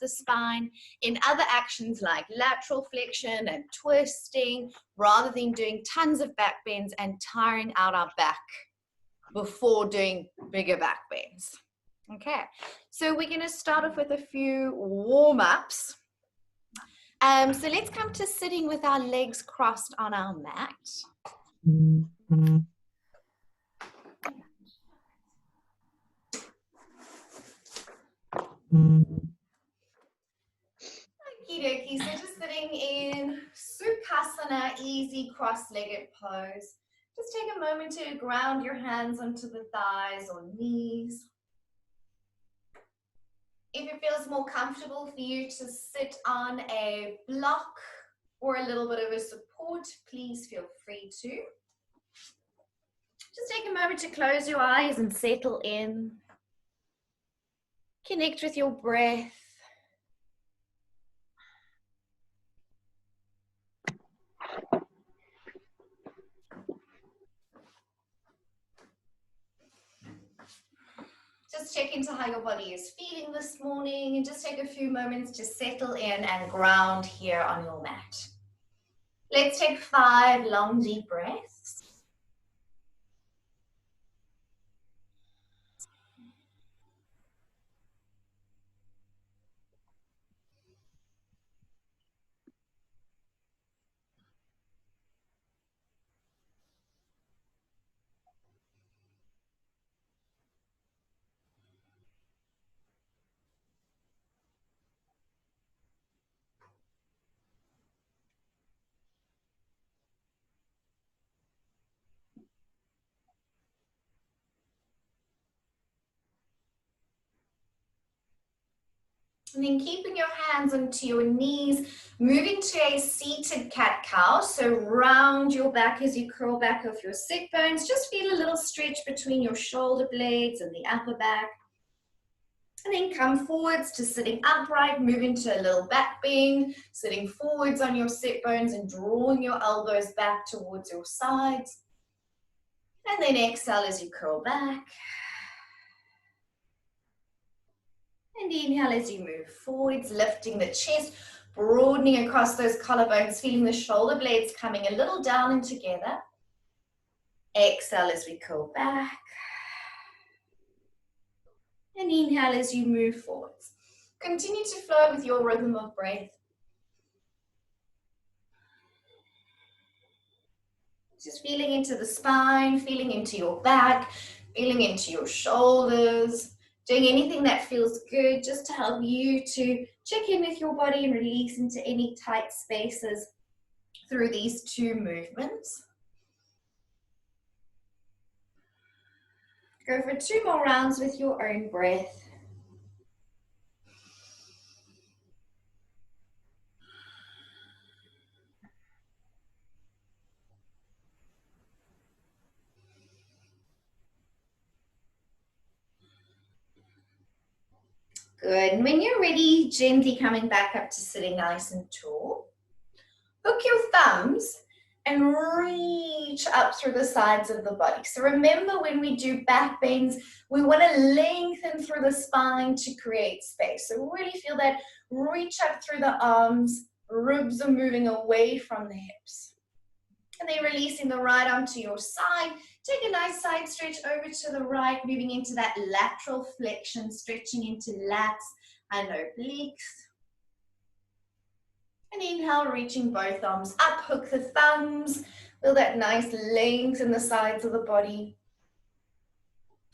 the spine in other actions like lateral flexion and twisting, rather than doing tons of back bends and tiring out our back before doing bigger back bends. Okay, so we're going to start off with a few warm-ups. So let's come to sitting with our legs crossed on our mat. Okie dokie, so just sitting in Sukhasana, easy cross-legged pose. Just take a moment to ground your hands onto the thighs or knees. If it feels more comfortable for you to sit on a block or a little bit of a support, please feel free to. Just take a moment to close your eyes and settle in. Connect with your breath. Just check into how your body is feeling this morning and just take a few moments to settle in and ground here on your mat. Let's take 5 long, deep breaths. And then keeping your hands onto your knees, moving to a seated cat-cow. So round your back as you curl back off your sit bones. Just feel a little stretch between your shoulder blades and the upper back. And then come forwards to sitting upright, move into a little back bend, sitting forwards on your sit bones and drawing your elbows back towards your sides. And then exhale as you curl back. And inhale as you move forwards, lifting the chest, broadening across those collarbones, feeling the shoulder blades coming a little down and together. Exhale as we curl back. And inhale as you move forwards. Continue to flow with your rhythm of breath. Just feeling into the spine, feeling into your back, feeling into your shoulders. Doing anything that feels good just to help you to check in with your body and release into any tight spaces through these 2 movements. Go for 2 more rounds with your own breath. Good, and when you're ready, gently coming back up to sitting nice and tall. Hook your thumbs and reach up through the sides of the body. So remember, when we do back bends, we want to lengthen through the spine to create space. So really feel that reach up through the arms, ribs are moving away from the hips. And then releasing the right arm to your side. Take a nice side stretch over to the right, moving into that lateral flexion, stretching into lats and obliques. And inhale, reaching both arms up, hook the thumbs, feel that nice length in the sides of the body.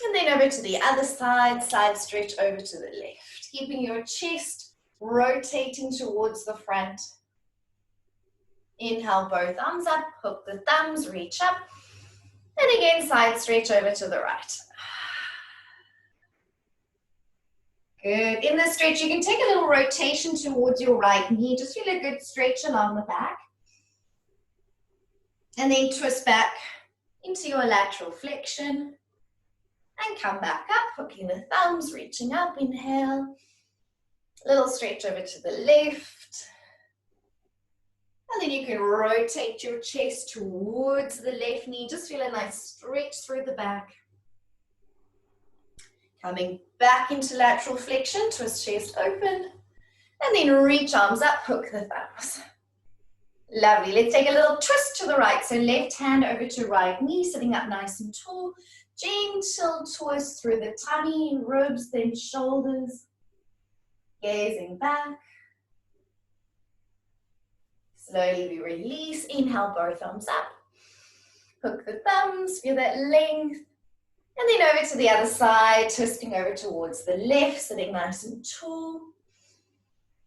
And then over to the other side, side stretch over to the left, keeping your chest rotating towards the front. Inhale, both arms up, hook the thumbs, reach up. And again, side stretch over to the right. Good. In this stretch, you can take a little rotation towards your right knee. Just feel a good stretch along the back. And then twist back into your lateral flexion. And come back up, hooking the thumbs, reaching up, inhale. Little stretch over to the left. And then you can rotate your chest towards the left knee. Just feel a nice stretch through the back. Coming back into lateral flexion, twist chest open. And then reach arms up, hook the thumbs. Lovely. Let's take a little twist to the right. So left hand over to right knee, sitting up nice and tall. Gentle twist through the tummy, ribs, then shoulders. Gazing back. Slowly we release. Inhale, both arms up. Hook the thumbs, feel that length. And then over to the other side, twisting over towards the left, sitting nice and tall.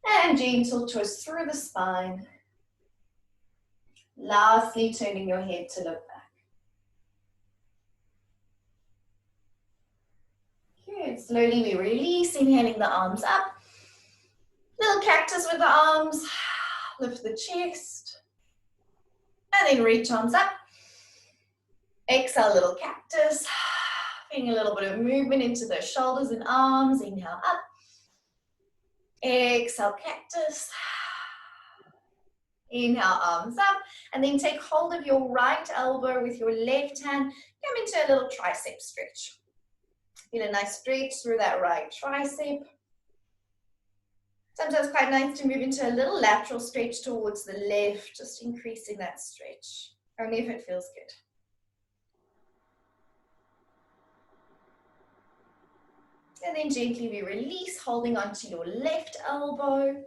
And gentle twist through the spine. Lastly, turning your head to look back. Good. Slowly we release, inhaling the arms up. Little cactus with the arms. Lift the chest. And then reach arms up. Exhale, little cactus. Feeling a little bit of movement into those shoulders and arms. Inhale up. Exhale, cactus. Inhale, arms up. And then take hold of your right elbow with your left hand. Come into a little tricep stretch. Feel a nice stretch through that right tricep. Sometimes quite nice to move into a little lateral stretch towards the left, just increasing that stretch, only if it feels good. And then gently we release, holding onto your left elbow.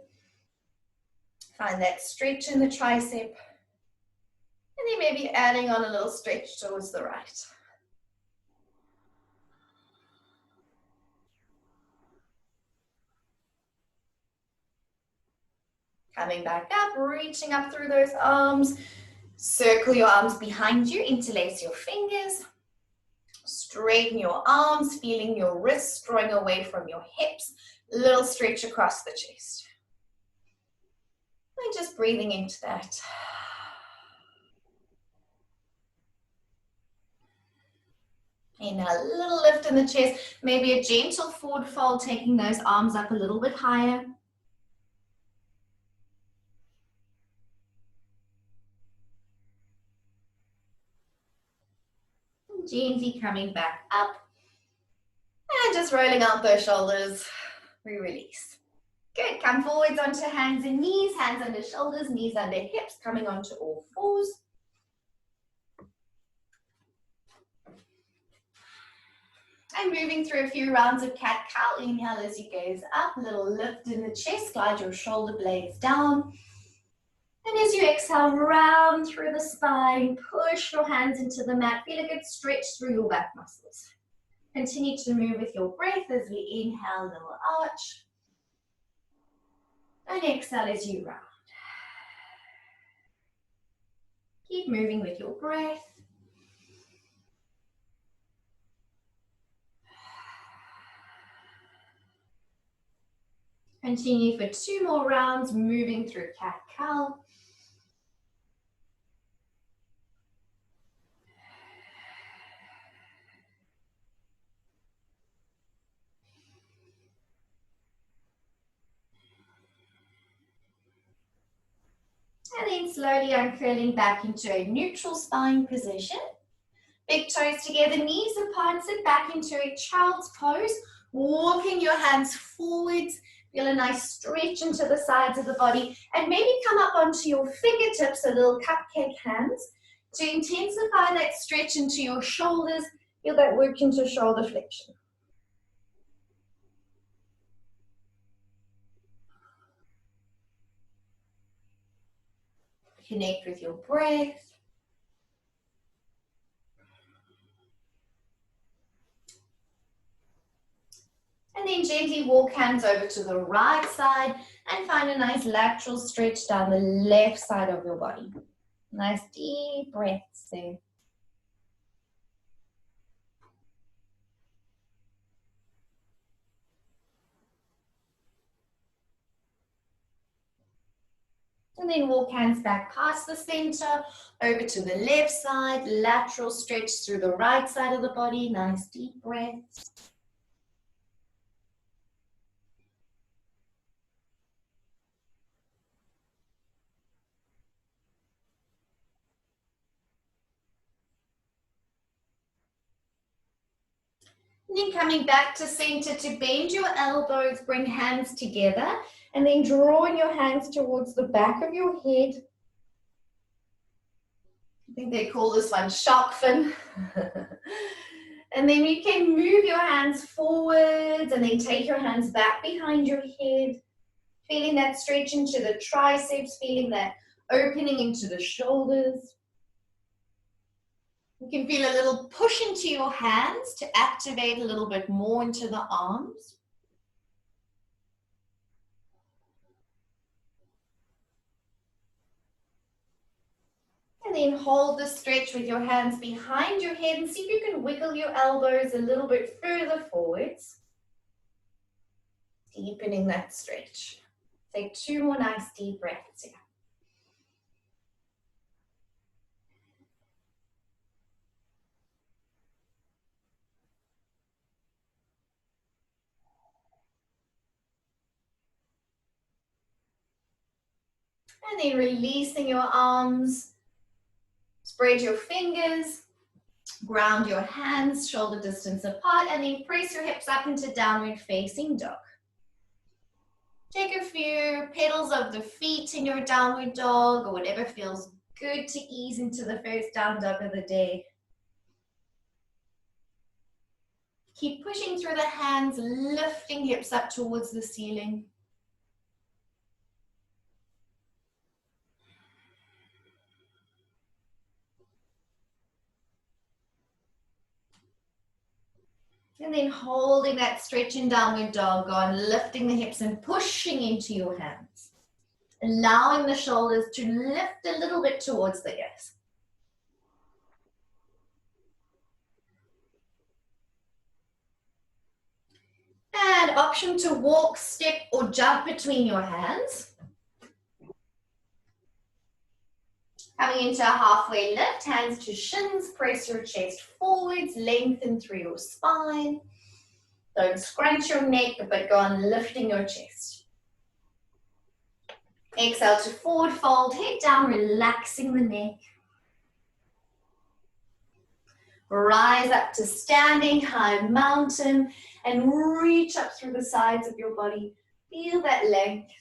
Find that stretch in the tricep. And then maybe adding on a little stretch towards the right. Coming back up, reaching up through those arms. Circle your arms behind you, interlace your fingers. Straighten your arms, feeling your wrists drawing away from your hips. Little stretch across the chest. And just breathing into that. Inhale, a little lift in the chest. Maybe a gentle forward fold, taking those arms up a little bit higher. Gently coming back up. And just rolling out those shoulders. We release. Good. Come forwards onto hands and knees. Hands under shoulders, knees under hips. Coming onto all fours. And moving through a few rounds of cat-cow. Inhale as you gaze up. A little lift in the chest. Glide your shoulder blades down. And as you exhale, round through the spine, push your hands into the mat. Feel a good stretch through your back muscles. Continue to move with your breath as we inhale, little arch. And exhale as you round. Keep moving with your breath. Continue for 2 more rounds, moving through cat-cow. And then slowly uncurling back into a neutral spine position. Big toes together, knees apart, sit back into a child's pose. Walking your hands forwards. Feel a nice stretch into the sides of the body. And maybe come up onto your fingertips, a little cupcake hands, to intensify that stretch into your shoulders. Feel that work into shoulder flexion. Connect with your breath. And then gently walk hands over to the right side and find a nice lateral stretch down the left side of your body. Nice deep breaths there. And then walk hands back past the center, over to the left side, lateral stretch through the right side of the body. Nice deep breaths. And then coming back to center to bend your elbows, bring hands together. And then drawing your hands towards the back of your head. I think they call this one shark fin. And then you can move your hands forwards and then take your hands back behind your head. Feeling that stretch into the triceps, feeling that opening into the shoulders. You can feel a little push into your hands to activate a little bit more into the arms. And then hold the stretch with your hands behind your head and see if you can wiggle your elbows a little bit further forwards. Deepening that stretch. Take 2 more nice deep breaths here. And then releasing your arms. Spread your fingers. Ground your hands shoulder distance apart and then press your hips up into downward facing dog. Take a few pedals of the feet in your downward dog or whatever feels good to ease into the first down dog of the day. Keep pushing through the hands, lifting hips up towards the ceiling. And then holding that stretch in downward dog on, lifting the hips and pushing into your hands. Allowing the shoulders to lift a little bit towards the ears. And option to walk, step, or jump between your hands. Coming into a halfway lift, hands to shins, press your chest forwards, lengthen through your spine. Don't scrunch your neck, but go on lifting your chest. Exhale to forward fold, head down, relaxing the neck. Rise up to standing high mountain and reach up through the sides of your body. Feel that length.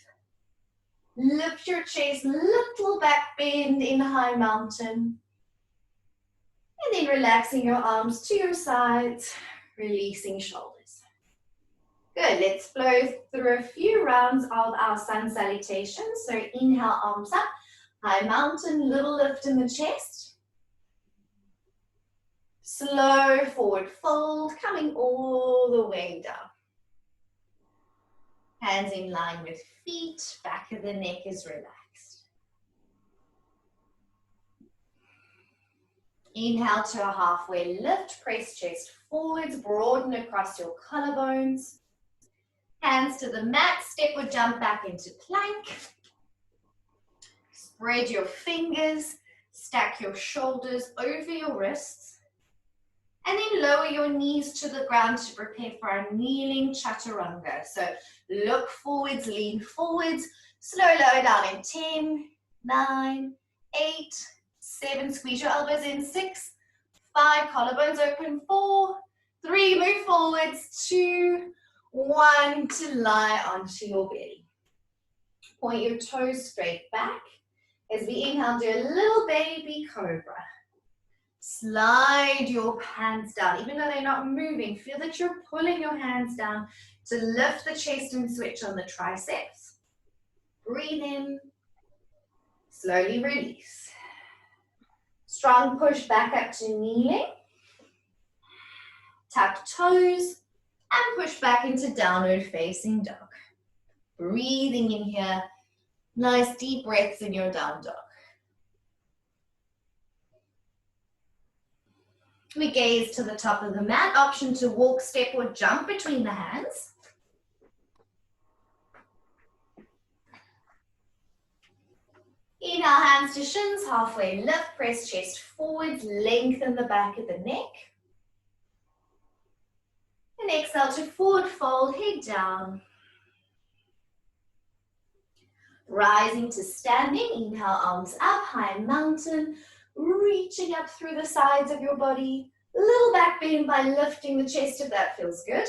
Lift your chest, little back bend in high mountain. And then relaxing your arms to your sides, releasing shoulders. Good, let's flow through a few rounds of our sun salutation. So inhale, arms up, high mountain, little lift in the chest. Slow forward fold, coming all the way down. Hands in line with feet, back of the neck is relaxed. Inhale to a halfway lift, press chest forwards, broaden across your collarbones. Hands to the mat, step or jump back into plank. Spread your fingers, stack your shoulders over your wrists. And then lower your knees to the ground to prepare for our kneeling chaturanga. So look forwards, lean forwards, slow lower down in 10, 9, 8, 7, squeeze your elbows in, 6, 5, collarbones open, 4, 3, move forwards, 2, 1, to lie onto your belly. Point your toes straight back. As we inhale, do a little baby cobra. Slide your hands down, even though they're not moving. Feel that you're pulling your hands down to lift the chest and switch on the triceps. Breathe in, slowly release. Strong push back up to kneeling. Tuck toes and push back into downward facing dog. Breathing in here, nice deep breaths in your down dog. We gaze to the top of the mat, option to walk, step, or jump between the hands. Inhale, hands to shins, halfway lift, press chest forwards, lengthen the back of the neck. And exhale to forward fold, head down. Rising to standing, inhale, arms up, high mountain. Reaching up through the sides of your body. Little back bend by lifting the chest if that feels good.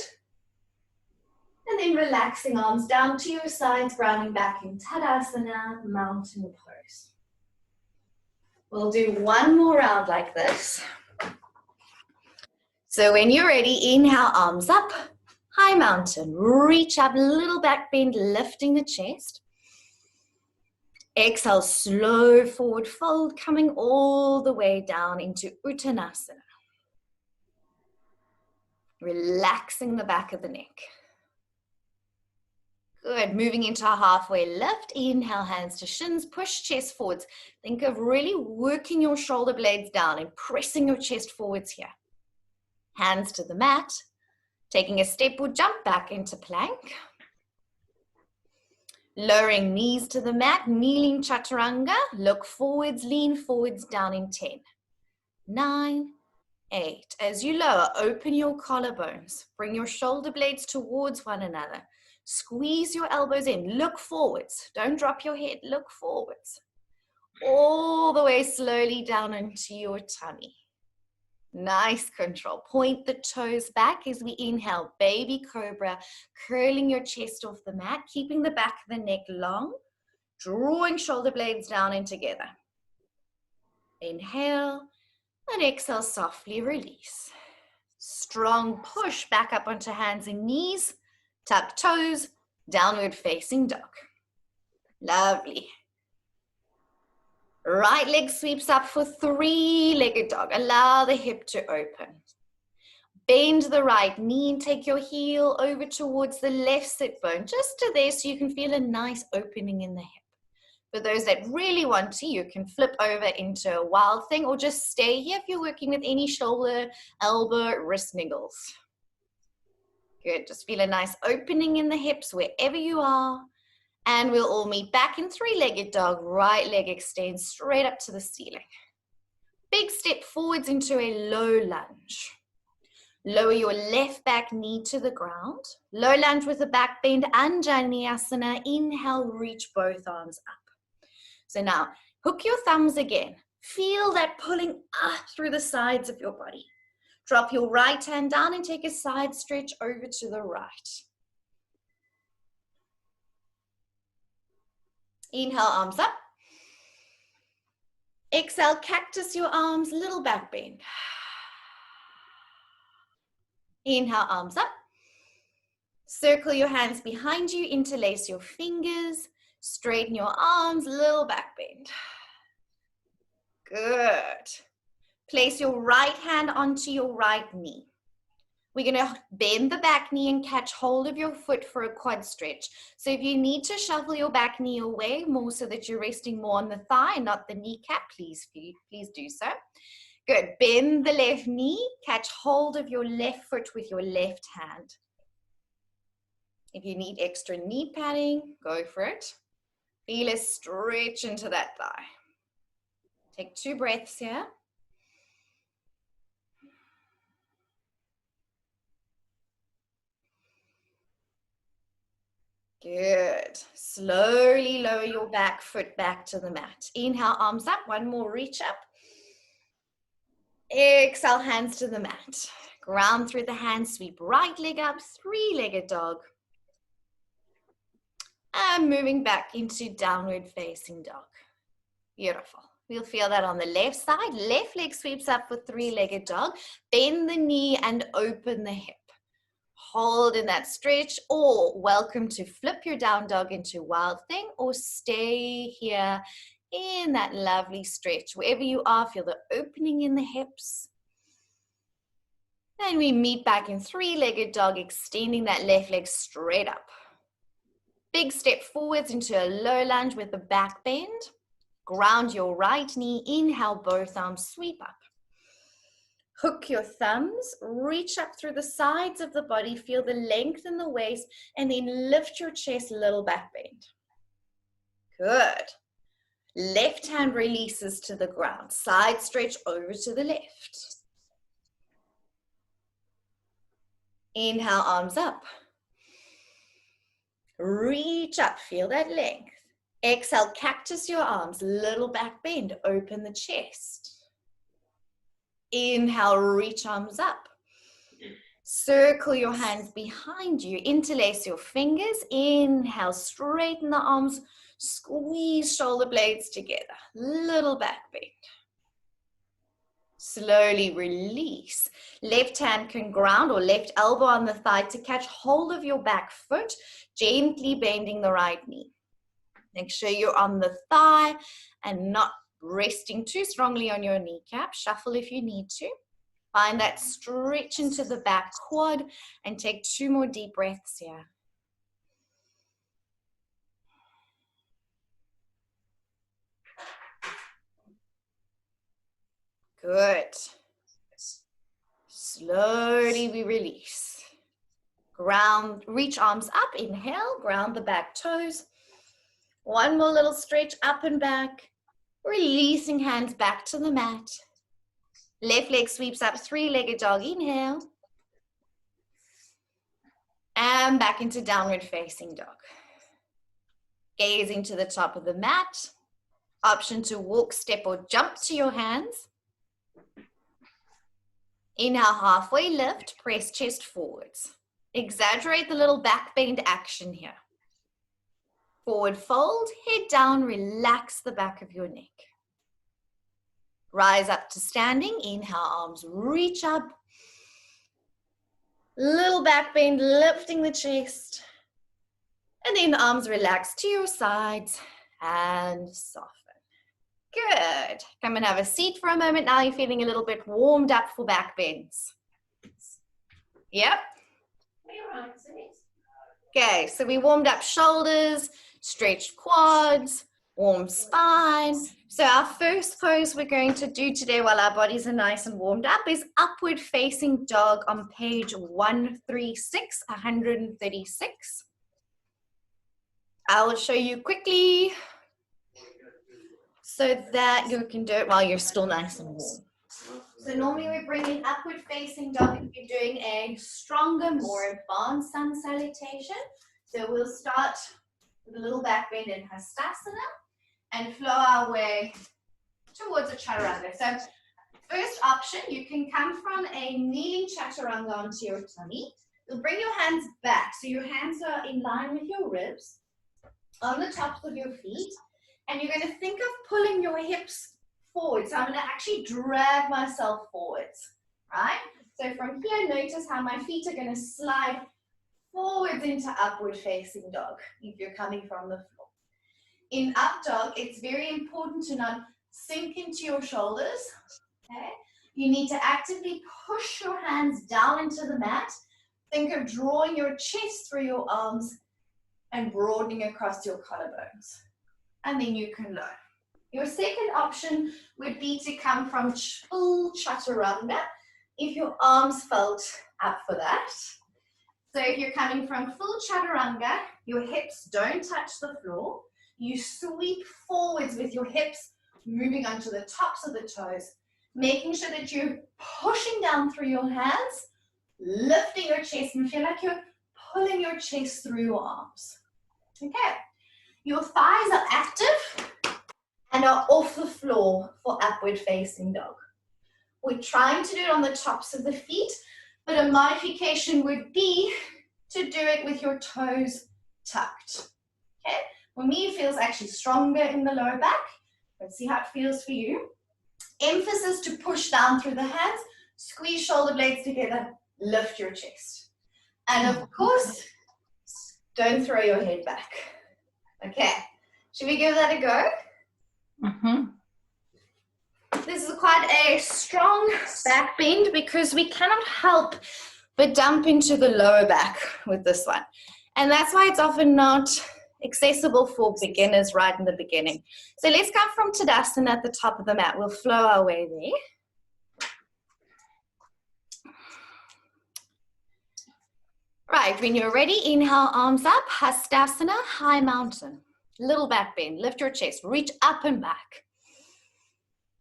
And then relaxing arms down to your sides, grounding back in Tadasana, mountain pose. We'll do one more round like this. So when you're ready, inhale, arms up, high mountain, reach up, little back bend, lifting the chest. Exhale, slow forward fold, coming all the way down into Uttanasana. Relaxing the back of the neck. Good, moving into a halfway lift. Inhale, hands to shins, push chest forwards. Think of really working your shoulder blades down and pressing your chest forwards here. Hands to the mat. Taking a step or jump back into plank. Lowering knees to the mat, kneeling chaturanga. Look forwards, lean forwards, down in 10, 9, 8. As you lower, open your collarbones. Bring your shoulder blades towards one another. Squeeze your elbows in. Look forwards. Don't drop your head. Look forwards. All the way slowly down into your tummy. Nice control. Point the toes back as we inhale. Baby cobra. Curling your chest off the mat. Keeping the back of the neck long. Drawing shoulder blades down and together. Inhale. And exhale, softly release. Strong push back up onto hands and knees. Tuck toes, downward facing dog. Lovely. Right leg sweeps up for three-legged dog. Allow the hip to open. Bend the right knee and take your heel over towards the left sit bone, just to there so you can feel a nice opening in the hip. For those that really want to, you can flip over into a wild thing or just stay here if you're working with any shoulder, elbow, wrist niggles. Good, just feel a nice opening in the hips wherever you are. And we'll all meet back in three-legged dog. Right leg extends straight up to the ceiling. Big step forwards into a low lunge. Lower your left back knee to the ground. Low lunge with a back bend, Anjaneyasana. Inhale, reach both arms up. So now, hook your thumbs again. Feel that pulling up through the sides of your body. Drop your right hand down and take a side stretch over to the right. Inhale, arms up. Exhale, cactus your arms, little back bend. Inhale, arms up. Circle your hands behind you, interlace your fingers. Straighten your arms, little back bend. Good. Place your right hand onto your right knee. We're going to bend the back knee and catch hold of your foot for a quad stretch. So if you need to shuffle your back knee away more so that you're resting more on the thigh and not the kneecap, please do so. Good. Bend the left knee, catch hold of your left foot with your left hand. If you need extra knee padding, go for it. Feel a stretch into that thigh. Take 2 breaths here. Good. Slowly lower your back foot back to the mat. Inhale, arms up. One more, reach up. Exhale, hands to the mat. Ground through the hands, sweep right leg up, three-legged dog. And moving back into downward facing dog. Beautiful. We'll feel that on the left side. Left leg sweeps up for three-legged dog. Bend the knee and open the hip. Hold in that stretch, or welcome to flip your down dog into wild thing, or stay here in that lovely stretch. Wherever you are, feel the opening in the hips. Then we meet back in three-legged dog, extending that left leg straight up. Big step forwards into a low lunge with the back bend. Ground your right knee, inhale, both arms sweep up. Hook your thumbs, reach up through the sides of the body, feel the length in the waist, and then lift your chest, little back bend. Good. Left hand releases to the ground, side stretch over to the left. Inhale, arms up. Reach up, feel that length. Exhale, cactus your arms, little back bend, open the chest. Inhale, reach arms up. Circle your hands behind you, interlace your fingers, inhale, straighten the arms, squeeze shoulder blades together, little back bend. Slowly release. Left hand can ground or left elbow on the thigh to catch hold of your back foot, gently bending the right knee. Make sure you're on the thigh and not resting too strongly on your kneecap. Shuffle if you need to. Find that stretch into the back quad and take 2 more deep breaths here. Good. Slowly we release. Ground, reach arms up, inhale, ground the back toes. 1 more little stretch up and back. Releasing hands back to the mat. Left leg sweeps up, 3-legged dog, inhale. And back into downward facing dog. Gazing to the top of the mat. Option to walk, step, or jump to your hands. Inhale, halfway lift, press chest forwards. Exaggerate the little back bend action here. Forward fold, head down, relax the back of your neck. Rise up to standing, inhale, arms reach up. Little back bend, lifting the chest. And then arms relax to your sides and soften. Good. Come and have a seat for a moment. Now you're feeling a little bit warmed up for back bends. Yep. Okay, so we warmed up shoulders, stretched quads, warm spine. So our first pose we're going to do today while our bodies are nice and warmed up is upward facing dog on page 136. I will show you quickly so that you can do it while you're still nice and warm. So normally we bring in upward facing dog if you're doing a stronger, more advanced sun salutation. So we'll start with a little back bend in Hastasana and flow our way towards a chaturanga. So first option, you can come from a kneeling chaturanga onto your tummy. You'll bring your hands back. So your hands are in line with your ribs on the tops of your feet. And you're going to think of pulling your hips forward. So I'm going to actually drag myself forwards, right? So from here, notice how my feet are going to slide forwards into upward facing dog if you're coming from the floor. In up dog, it's very important to not sink into your shoulders, okay? You need to actively push your hands down into the mat. Think of drawing your chest through your arms and broadening across your collarbones. And then you can lower. Your second option would be to come from full chaturanga if your arms felt up for that. So if you're coming from full chaturanga, your hips don't touch the floor. You sweep forwards with your hips moving onto the tops of the toes, making sure that you're pushing down through your hands, lifting your chest and feel like you're pulling your chest through your arms. Okay. Your thighs are active and are off the floor for upward facing dog. We're trying to do it on the tops of the feet, but a modification would be to do it with your toes tucked. Okay? For me, it feels actually stronger in the lower back. Let's see how it feels for you. Emphasis to push down through the hands, squeeze shoulder blades together, lift your chest. And of course, don't throw your head back. Okay, should we give that a go? Mm-hmm. This is quite a strong back bend because we cannot help but dump into the lower back with this one. And that's why it's often not accessible for beginners right in the beginning. So let's come from Tadasana at the top of the mat. We'll flow our way there. Right, when you're ready, inhale, arms up, Hastasana, high mountain. Little back bend, lift your chest, reach up and back.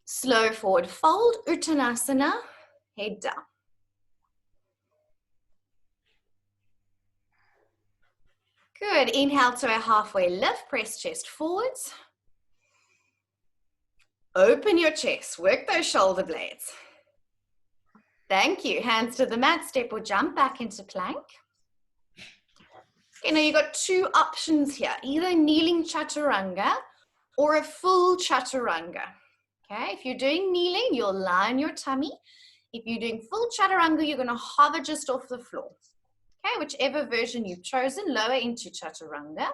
Slow forward fold, Uttanasana, head down. Good, inhale to a halfway lift, press chest forwards. Open your chest, work those shoulder blades. Thank you. Hands to the mat, step or jump back into plank. Okay, now you've got two options here, either kneeling chaturanga or a full chaturanga. Okay, if you're doing kneeling, you'll lie on your tummy. If you're doing full chaturanga, you're going to hover just off the floor. Okay, whichever version you've chosen, lower into chaturanga.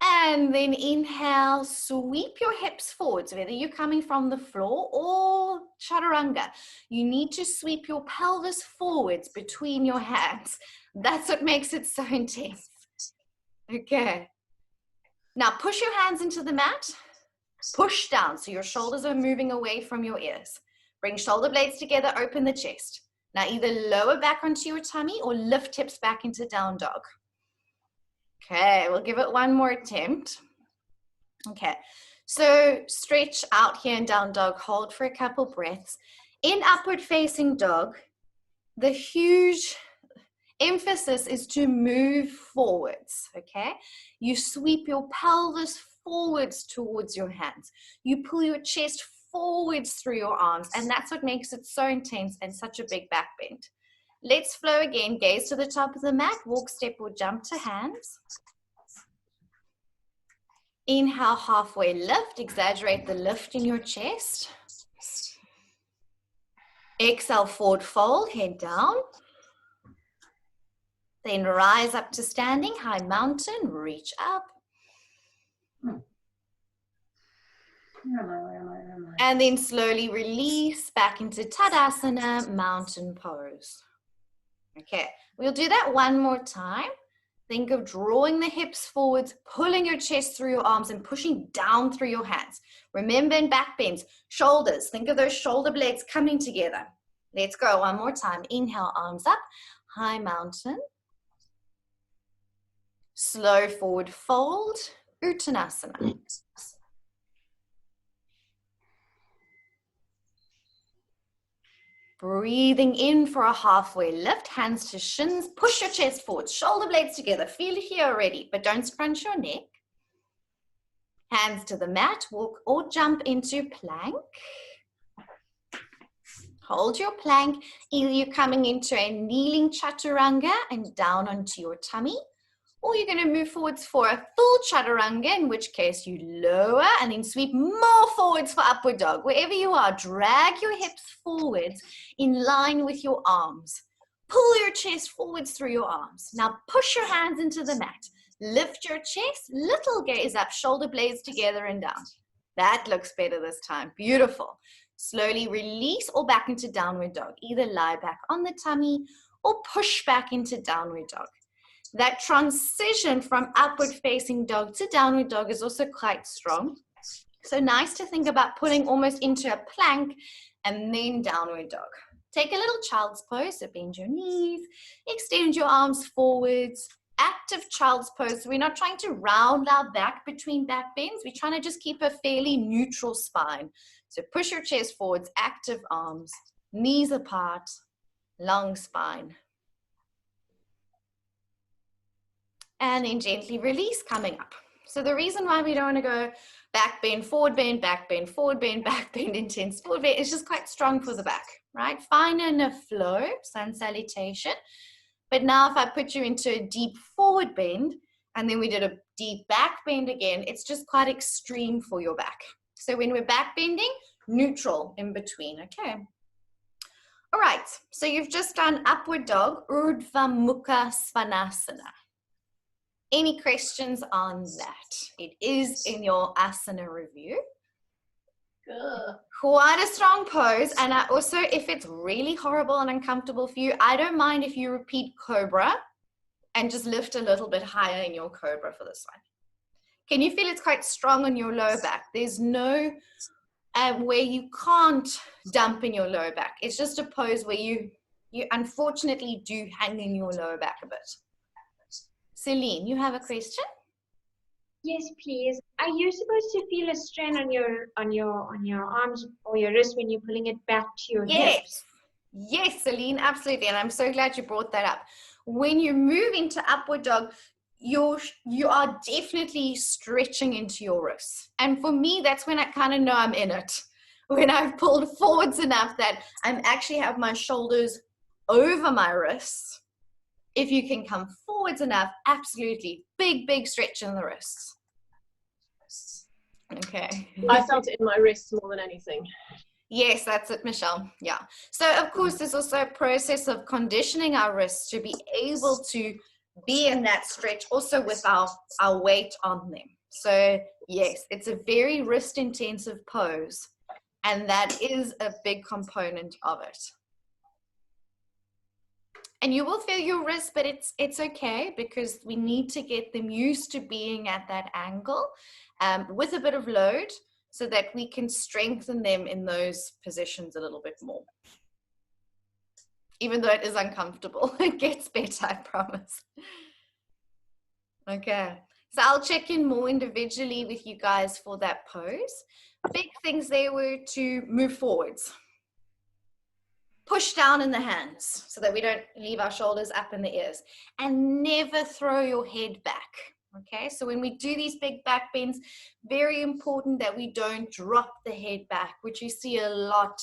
And then inhale, sweep your hips forwards, whether you're coming from the floor or chaturanga. You need to sweep your pelvis forwards between your hands. That's what makes it so intense. Okay. Now push your hands into the mat. Push down so your shoulders are moving away from your ears. Bring shoulder blades together, open the chest. Now either lower back onto your tummy or lift hips back into down dog. Okay, we'll give it one more attempt. Okay, so stretch out here in down dog, hold for a couple breaths. In upward facing dog, the huge emphasis is to move forwards, okay? You sweep your pelvis forwards towards your hands. You pull your chest forwards through your arms, and that's what makes it so intense and such a big back bend. Let's flow again. Gaze to the top of the mat, walk, step, or jump to hands. Inhale, halfway lift. Exaggerate the lift in your chest. Exhale, forward fold, head down. Then rise up to standing, high mountain, reach up. And then slowly release back into Tadasana, mountain pose. Okay, we'll do that one more time. Think of drawing the hips forwards, pulling your chest through your arms and pushing down through your hands. Remember in back bends, shoulders, think of those shoulder blades coming together. Let's go one more time. Inhale, arms up, high mountain. Slow forward fold, Uttanasana. Breathing in for a halfway lift, hands to shins, push your chest forward, shoulder blades together, feel it here already, but don't scrunch your neck. Hands to the mat, walk or jump into plank. Hold your plank, either you're coming into a kneeling chaturanga and down onto your tummy, or you're going to move forwards for a full chaturanga, in which case you lower and then sweep more forwards for upward dog. Wherever you are, drag your hips forwards in line with your arms. Pull your chest forwards through your arms. Now push your hands into the mat. Lift your chest, little gaze up, shoulder blades together and down. That looks better this time. Beautiful. Slowly release or back into downward dog. Either lie back on the tummy or push back into downward dog. That transition from upward facing dog to downward dog is also quite strong. So nice to think about pulling almost into a plank and then downward dog. Take a little child's pose, so bend your knees, extend your arms forwards. Active child's pose, so we're not trying to round our back between back bends. We're trying to just keep a fairly neutral spine. So push your chest forwards, active arms, knees apart, long spine. And then gently release, coming up. So the reason why we don't want to go back bend, forward bend, back bend, forward bend, back bend, intense forward bend, it's just quite strong for the back, right? Fine in a flow, sun salutation. But now if I put you into a deep forward bend, and then we did a deep back bend again, it's just quite extreme for your back. So when we're back bending, neutral in between, okay? All right, so you've just done upward dog, Urdhva Mukha Svanasana. Any questions on that? It is in your asana review. Good. Quite a strong pose. And I also, if it's really horrible and uncomfortable for you, I don't mind if you repeat cobra and just lift a little bit higher in your cobra for this one. Can you feel it's quite strong on your lower back? There's no where you can't dump in your lower back. It's just a pose where you unfortunately do hang in your lower back a bit. Celine, you have a question? Yes, please. Are you supposed to feel a strain on your arms or your wrist when you're pulling it back to your hips? Yes, Celine, absolutely. And I'm so glad you brought that up. When you move into upward dog, you are definitely stretching into your wrists. And for me, that's when I kind of know I'm in it. when I've pulled forwards enough that I'm actually have my shoulders over my wrists. If you can come forwards enough, absolutely. Big, big stretch in the wrists. Okay. I felt it in my wrists more than anything. Yes, that's it, Michelle. Yeah. So, of course, there's also a process of conditioning our wrists to be able to be in that stretch also with our weight on them. So, yes, it's a very wrist-intensive pose, and that is a big component of it. And you will feel your wrists, but it's okay because we need to get them used to being at that angle with a bit of load so that we can strengthen them in those positions a little bit more. Even though it is uncomfortable, it gets better, I promise. Okay, so I'll check in more individually with you guys for that pose. Big things there were to move forwards. Push down in the hands so that we don't leave our shoulders up in the ears, and never throw your head back. Okay, so when we do these big back bends, very important that we don't drop the head back, which you see a lot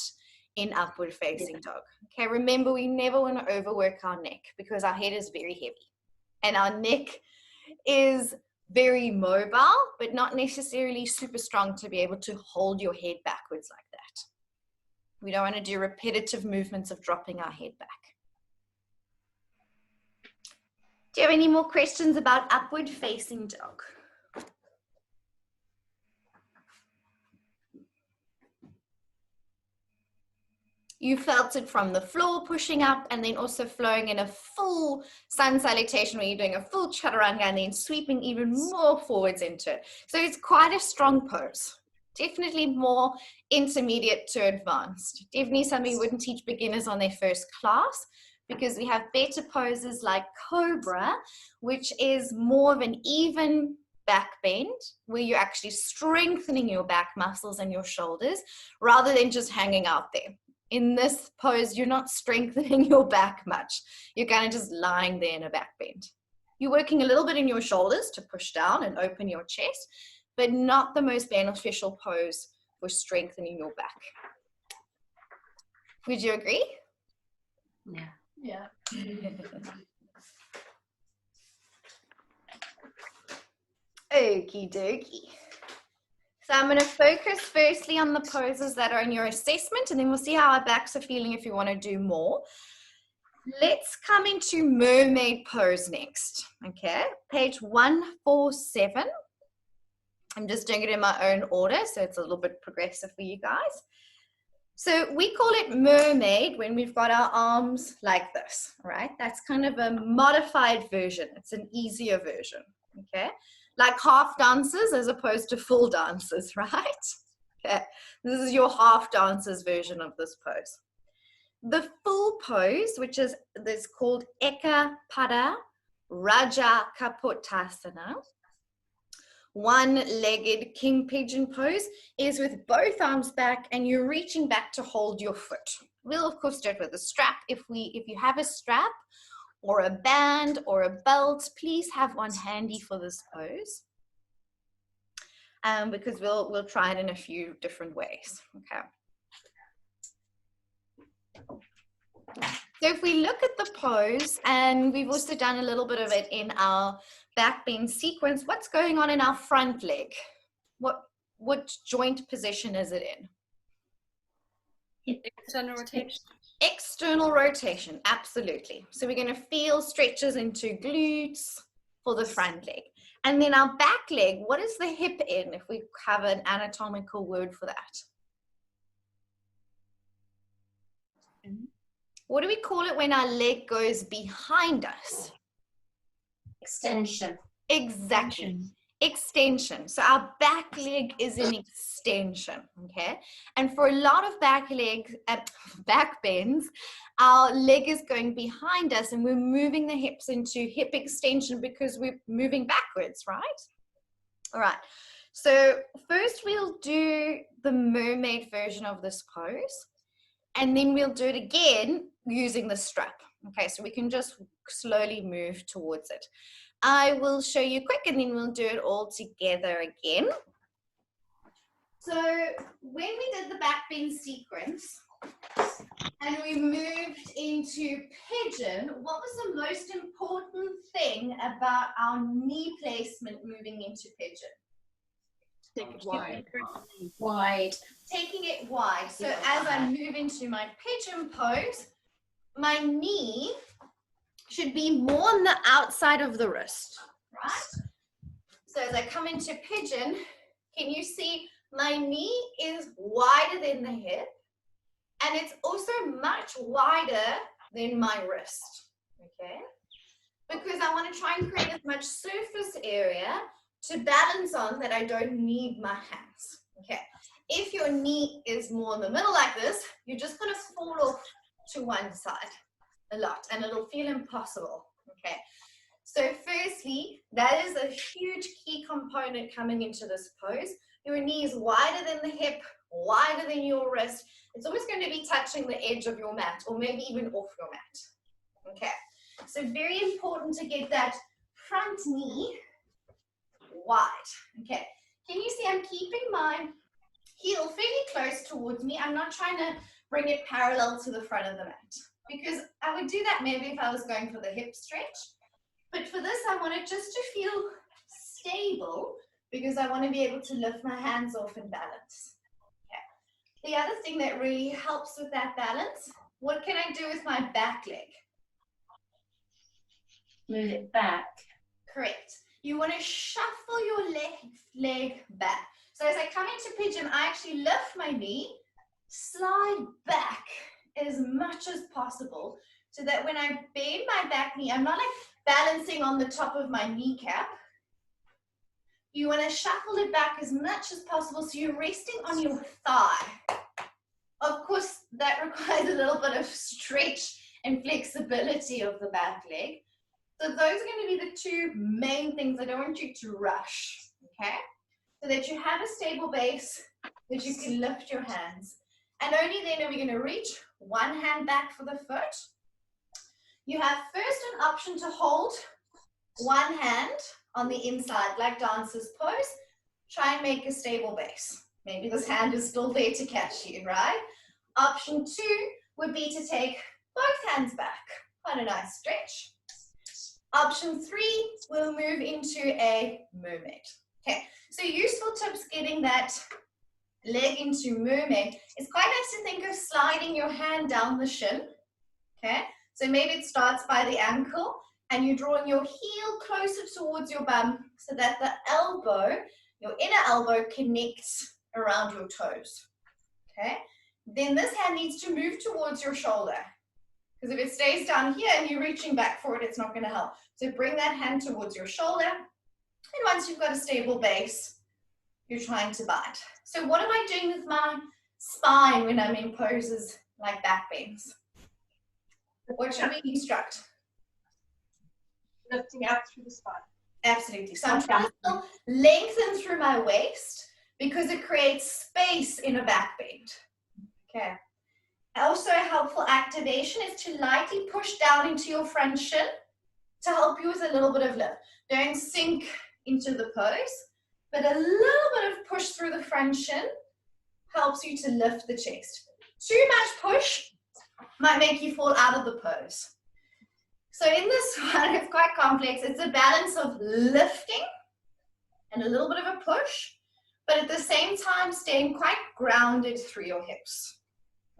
in upward facing dog. Okay, remember, we never want to overwork our neck because our head is very heavy and our neck is very mobile, but not necessarily super strong to be able to hold your head backwards like that. We don't want to do repetitive movements of dropping our head back. Do you have any more questions about upward facing dog? You felt it from the floor pushing up and then also flowing in a full sun salutation where you're doing a full chaturanga and then sweeping even more forwards into it. So it's quite a strong pose. Definitely more intermediate to advanced. Definitely something we wouldn't teach beginners on their first class because we have better poses like Cobra, which is more of an even back bend where you're actually strengthening your back muscles and your shoulders rather than just hanging out there. In this pose, you're not strengthening your back much. You're kind of just lying there in a back bend. You're working a little bit in your shoulders to push down and open your chest, but not the most beneficial pose for strengthening your back. Would you agree? Yeah. Yeah. Okie dokie. So I'm going to focus firstly on the poses that are in your assessment, and then we'll see how our backs are feeling if you want to do more. Let's come into mermaid pose next. Okay, page 147. I'm just doing it in my own order, so it's a little bit progressive for you guys. So we call it mermaid when we've got our arms like this, right? That's kind of a modified version. It's an easier version, okay? Like half dances as opposed to full dances, right? Okay, this is your half dancers version of this pose. The full pose, which is this called Eka Pada Raja Kapotasana, one-legged king pigeon pose, is with both arms back and you're reaching back to hold your foot. We'll of course do it with a strap. If you have a strap or a band or a belt, please have one handy for this pose, because we'll try it in a few different ways. Okay. So if we look at the pose, and we've also done a little bit of it in our back bend sequence, what's going on in our front leg? What joint position is it in? External rotation. External rotation, absolutely. So we're going to feel stretches into glutes for the front leg. And then our back leg, what is the hip in, if we have an anatomical word for that? What do we call it when our leg goes behind us? Extension. Exactly. Extension. So our back leg is an extension, okay? And for a lot of back bends, our leg is going behind us and we're moving the hips into hip extension because we're moving backwards, right? All right. So first we'll do the mermaid version of this pose, and then we'll do it again using the strap. Okay, so we can just slowly move towards it. I will show you quick and then we'll do it all together again. So when we did the back bend sequence and we moved into pigeon, what was the most important thing about our knee placement moving into pigeon? Take it wide. Wide. Taking it wide. So as I move into my pigeon pose, my knee should be more on the outside of the wrist, right? So as I come into pigeon, can you see my knee is wider than the hip, and it's also much wider than my wrist, okay? Because I want to try and create as much surface area to balance on that I don't need my hands, okay? If your knee is more in the middle like this, you're just going to fall off to one side a lot, and it'll feel impossible, okay? So firstly, that is a huge key component coming into this pose. Your knee is wider than the hip, wider than your wrist. It's almost going to be touching the edge of your mat, or maybe even off your mat, okay? So very important to get that front knee wide, okay? Can you see I'm keeping my heel fairly close towards me? I'm not trying to bring it parallel to the front of the mat, because I would do that maybe if I was going for the hip stretch. But for this, I want it just to feel stable, because I want to be able to lift my hands off and balance. Okay. The other thing that really helps with that balance, what can I do with my back leg? Move it back. Correct. You want to shuffle your leg back. So as I come into pigeon, I actually lift my knee, slide back as much as possible, so that when I bend my back knee, I'm not like balancing on the top of my kneecap. You want to shuffle it back as much as possible, so you're resting on your thigh. Of course, that requires a little bit of stretch and flexibility of the back leg. So those are going to be the two main things. I don't want you to rush, okay? So that you have a stable base, that you can lift your hands. And only then are we going to reach one hand back for the foot. You have first an option to hold one hand on the inside, like dancer's pose. Try and make a stable base. Maybe this hand is still there to catch you, right? Option 2 would be to take both hands back. Quite a nice stretch. Option 3, we'll move into a mermaid. Okay, so useful tips getting that leg into mermaid. It's quite nice to think of sliding your hand down the shin. Okay, so maybe it starts by the ankle and you're drawing your heel closer towards your bum so that the elbow, your inner elbow, connects around your toes. Okay, then this hand needs to move towards your shoulder, because if it stays down here and you're reaching back for it, it's not going to help. So bring that hand towards your shoulder, and once you've got a stable base, you're trying to bite. So what am I doing with my spine when I'm in poses like back bends? What should we instruct? Lifting out through the spine. Absolutely. So I'm trying to still lengthen through my waist, because it creates space in a back bend. Okay. Also, a helpful activation is to lightly push down into your front shin to help you with a little bit of lift. Don't sink into the pose, but a little bit of push through the front shin helps you to lift the chest. Too much push might make you fall out of the pose. So in this one, it's quite complex. It's a balance of lifting and a little bit of a push, but at the same time staying quite grounded through your hips.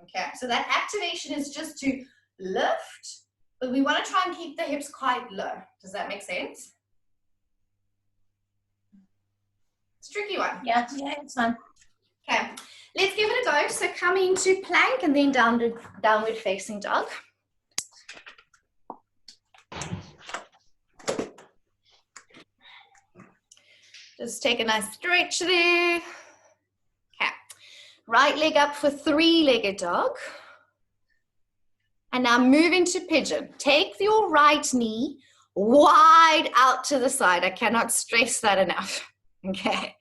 Okay, so that activation is just to lift, but we want to try and keep the hips quite low. Does that make sense? It's a tricky one. Yeah, it's fun. Okay, let's give it a go. So coming into plank and then downward facing dog. Just take a nice stretch there. Okay, right leg up for three-legged dog. And now move into pigeon. Take your right knee wide out to the side. I cannot stress that enough. Okay,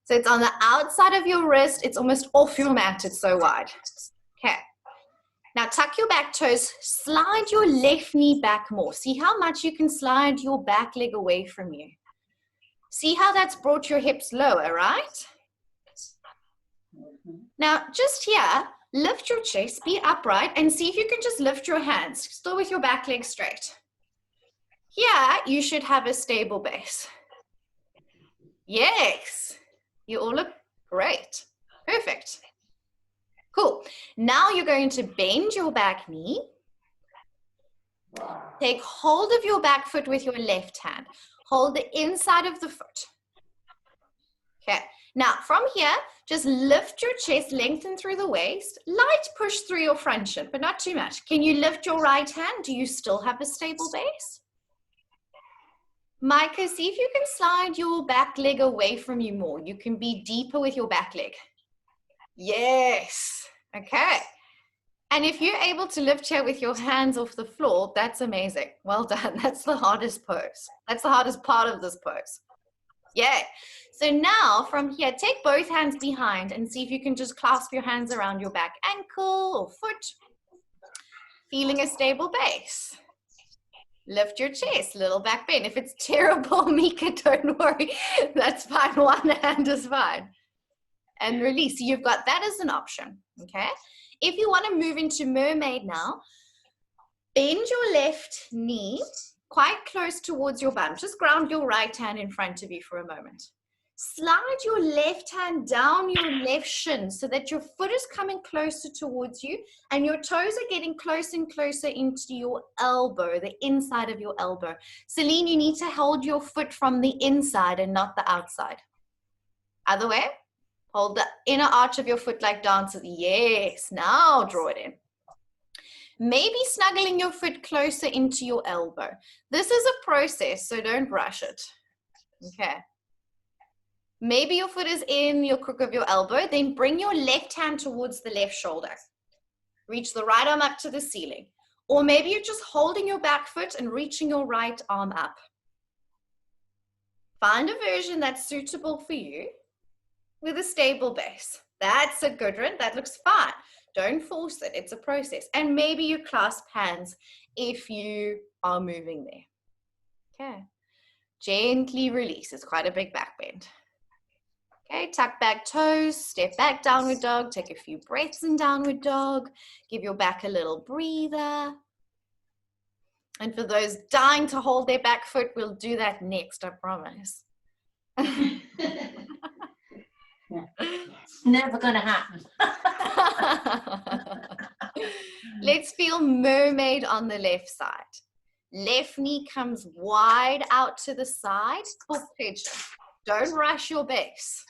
so it's on the outside of your wrist. It's almost off your mat. It's so wide. Okay, now tuck your back toes. Slide your left knee back more. See how much you can slide your back leg away from you. See how that's brought your hips lower, right? Now, just here, lift your chest, be upright, and see if you can just lift your hands, still with your back leg straight. Here, you should have a stable base. Yes, you all look great. Perfect. Cool. Now you're going to bend your back knee. Take hold of your back foot with your left hand. Hold the inside of the foot. Okay. Now, from here, just lift your chest, lengthen through the waist, light push through your front shin, but not too much. Can you lift your right hand? Do you still have a stable base? Micah, see if you can slide your back leg away from you more. You can be deeper with your back leg. Yes. Okay. And if you're able to lift here with your hands off the floor, that's amazing. Well done. That's the hardest pose. That's the hardest part of this pose. Yeah. So now from here, take both hands behind and see if you can just clasp your hands around your back ankle or foot. Feeling a stable base. Lift your chest, little back bend. If it's terrible, Mika, don't worry. That's fine. One hand is fine. And release. So you've got that as an option. Okay. If you want to move into mermaid now, bend your left knee quite close towards your bum. Just ground your right hand in front of you for a moment. Slide your left hand down your left shin so that your foot is coming closer towards you and your toes are getting closer and closer into your elbow, the inside of your elbow. Celine, you need to hold your foot from the inside and not the outside. Other way. Hold the inner arch of your foot like dancers. Yes, now draw it in. Maybe snuggling your foot closer into your elbow. This is a process, so don't rush it. Okay. Maybe your foot is in your crook of your elbow, then bring your left hand towards the left shoulder. Reach the right arm up to the ceiling. Or maybe you're just holding your back foot and reaching your right arm up. Find a version that's suitable for you with a stable base. That's a good one. That looks fine. Don't force it. It's a process. And maybe you clasp hands if you are moving there. Okay. Gently release. It's quite a big back bend. Okay, tuck back toes, step back, downward dog, take a few breaths in downward dog, give your back a little breather. And for those dying to hold their back foot, we'll do that next, I promise. It's never going to happen. Let's feel mermaid on the left side. Left knee comes wide out to the side for pigeon. Don't rush your base.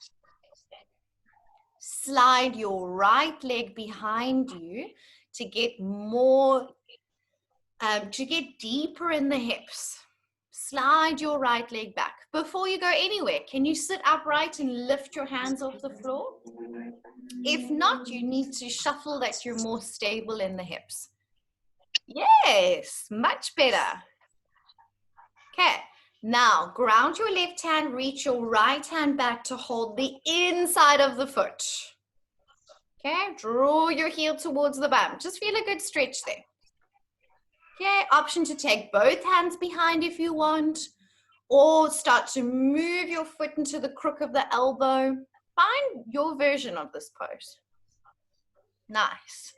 Slide your right leg behind you to get more, to get deeper in the hips. Slide your right leg back. Before you go anywhere, can you sit upright and lift your hands off the floor? If not, you need to shuffle that you're more stable in the hips. Yes, much better. Okay. Now, ground your left hand, reach your right hand back to hold the inside of the foot. Okay, draw your heel towards the bum. Just feel a good stretch there. Okay, option to take both hands behind if you want, or start to move your foot into the crook of the elbow. Find your version of this pose. Nice.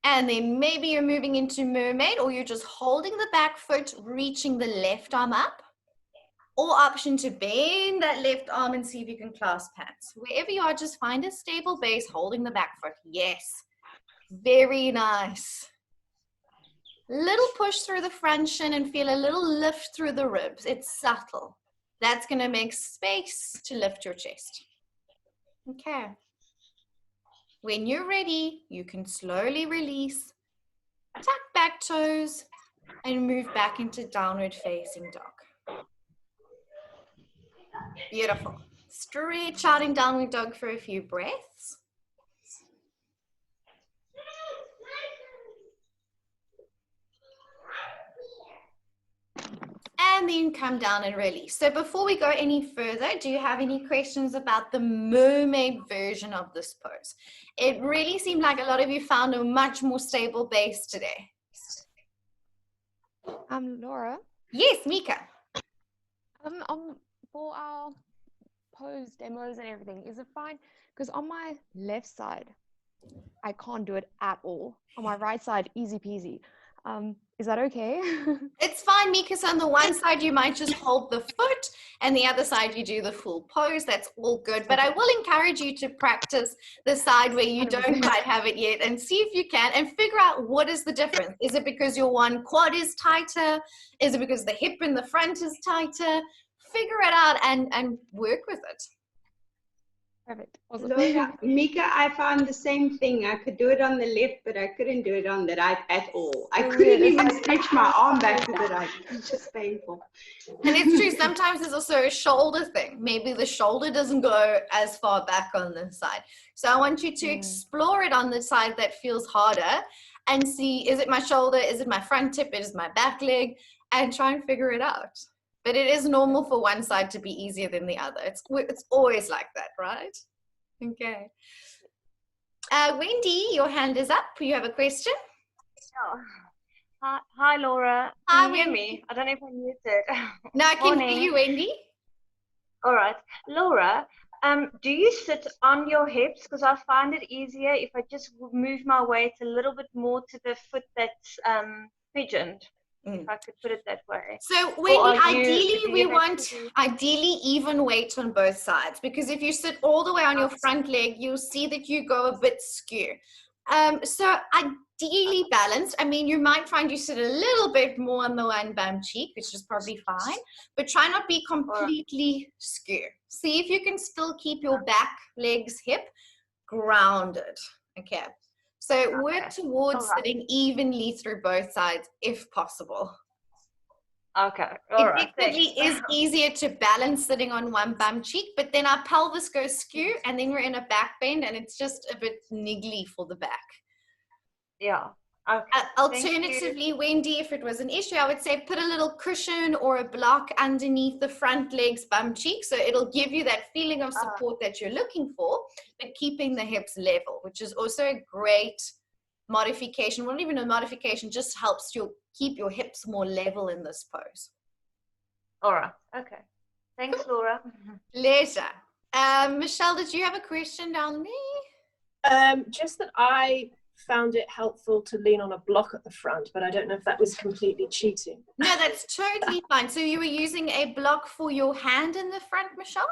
And then maybe you're moving into mermaid, or you're just holding the back foot, reaching the left arm up. Or option to bend that left arm and see if you can clasp hands. Wherever you are, just find a stable base, holding the back foot. Yes. Very nice. Little push through the front shin and feel a little lift through the ribs. It's subtle. That's going to make space to lift your chest. Okay. When you're ready, you can slowly release, tuck back toes, and move back into downward facing dog. Beautiful. Stretch out in downward dog for a few breaths. And then come down and release. So before we go any further, do you have any questions about the mermaid version of this pose? It really seemed like a lot of you found a much more stable base today. Laura. Yes, Mika. For our pose demos and everything, is it fine? Because on my left side, I can't do it at all. On my right side, easy peasy. Is that okay? It's fine, because on the one side you might just hold the foot and the other side you do the full pose. That's all good. But I will encourage you to practice the side where you don't 100%. quite have it yet and see if you can and figure out what is the difference. Is it because your one quad is tighter? Is it because the hip in the front is tighter? Figure it out and work with it. Perfect. Awesome. Laura, Mika, I found the same thing. I could do it on the left, but I couldn't do it on the right at all. I couldn't even stretch my arm back to the right. It's just painful. And it's true, sometimes there's also a shoulder thing. Maybe the shoulder doesn't go as far back on the side. So I want you to explore it on the side that feels harder and see, is it my shoulder? Is it my front hip? Is it my back leg? And try and figure it out. But it is normal for one side to be easier than the other. It's always like that, right? Okay. Wendy, your hand is up. You have a question? Hi, Laura. Hi, Can you hear Wendy. me? I don't know if I'm muted. No, I can hear Morning. you, Wendy. All right. Laura, do you sit on your hips? Because I find it easier if I just move my weight a little bit more to the foot that's pigeoned, if I could put it that way. So Or Wendy, are you- ideally do we you have want to do- ideally even weight on both sides, because if you sit all the way on your front leg, you'll see that you go a bit skew. So ideally balanced. I mean, you might find you sit a little bit more on the one bum cheek, which is probably fine, but try not be completely skew. See if you can still keep your back legs hip grounded. Okay. So work towards Alright. sitting evenly through both sides if possible. Okay. All It right. definitely is easier to balance sitting on one bum cheek, but then our pelvis goes skew and then we're in a back bend and it's just a bit niggly for the back. Yeah. Okay. Alternatively, Wendy, if it was an issue, I would say put a little cushion or a block underneath the front leg's bum cheek. So it'll give you that feeling of support that you're looking for, but keeping the hips level, which is also a great modification. Well, not even a modification, just helps you keep your hips more level in this pose. All right. Okay. Thanks, Laura. Pleasure. Michelle, did you have a question down there? Just that I found it helpful to lean on a block at the front, but I don't know if that was completely cheating. No, that's totally fine. So you were using a block for your hand in the front, Michelle?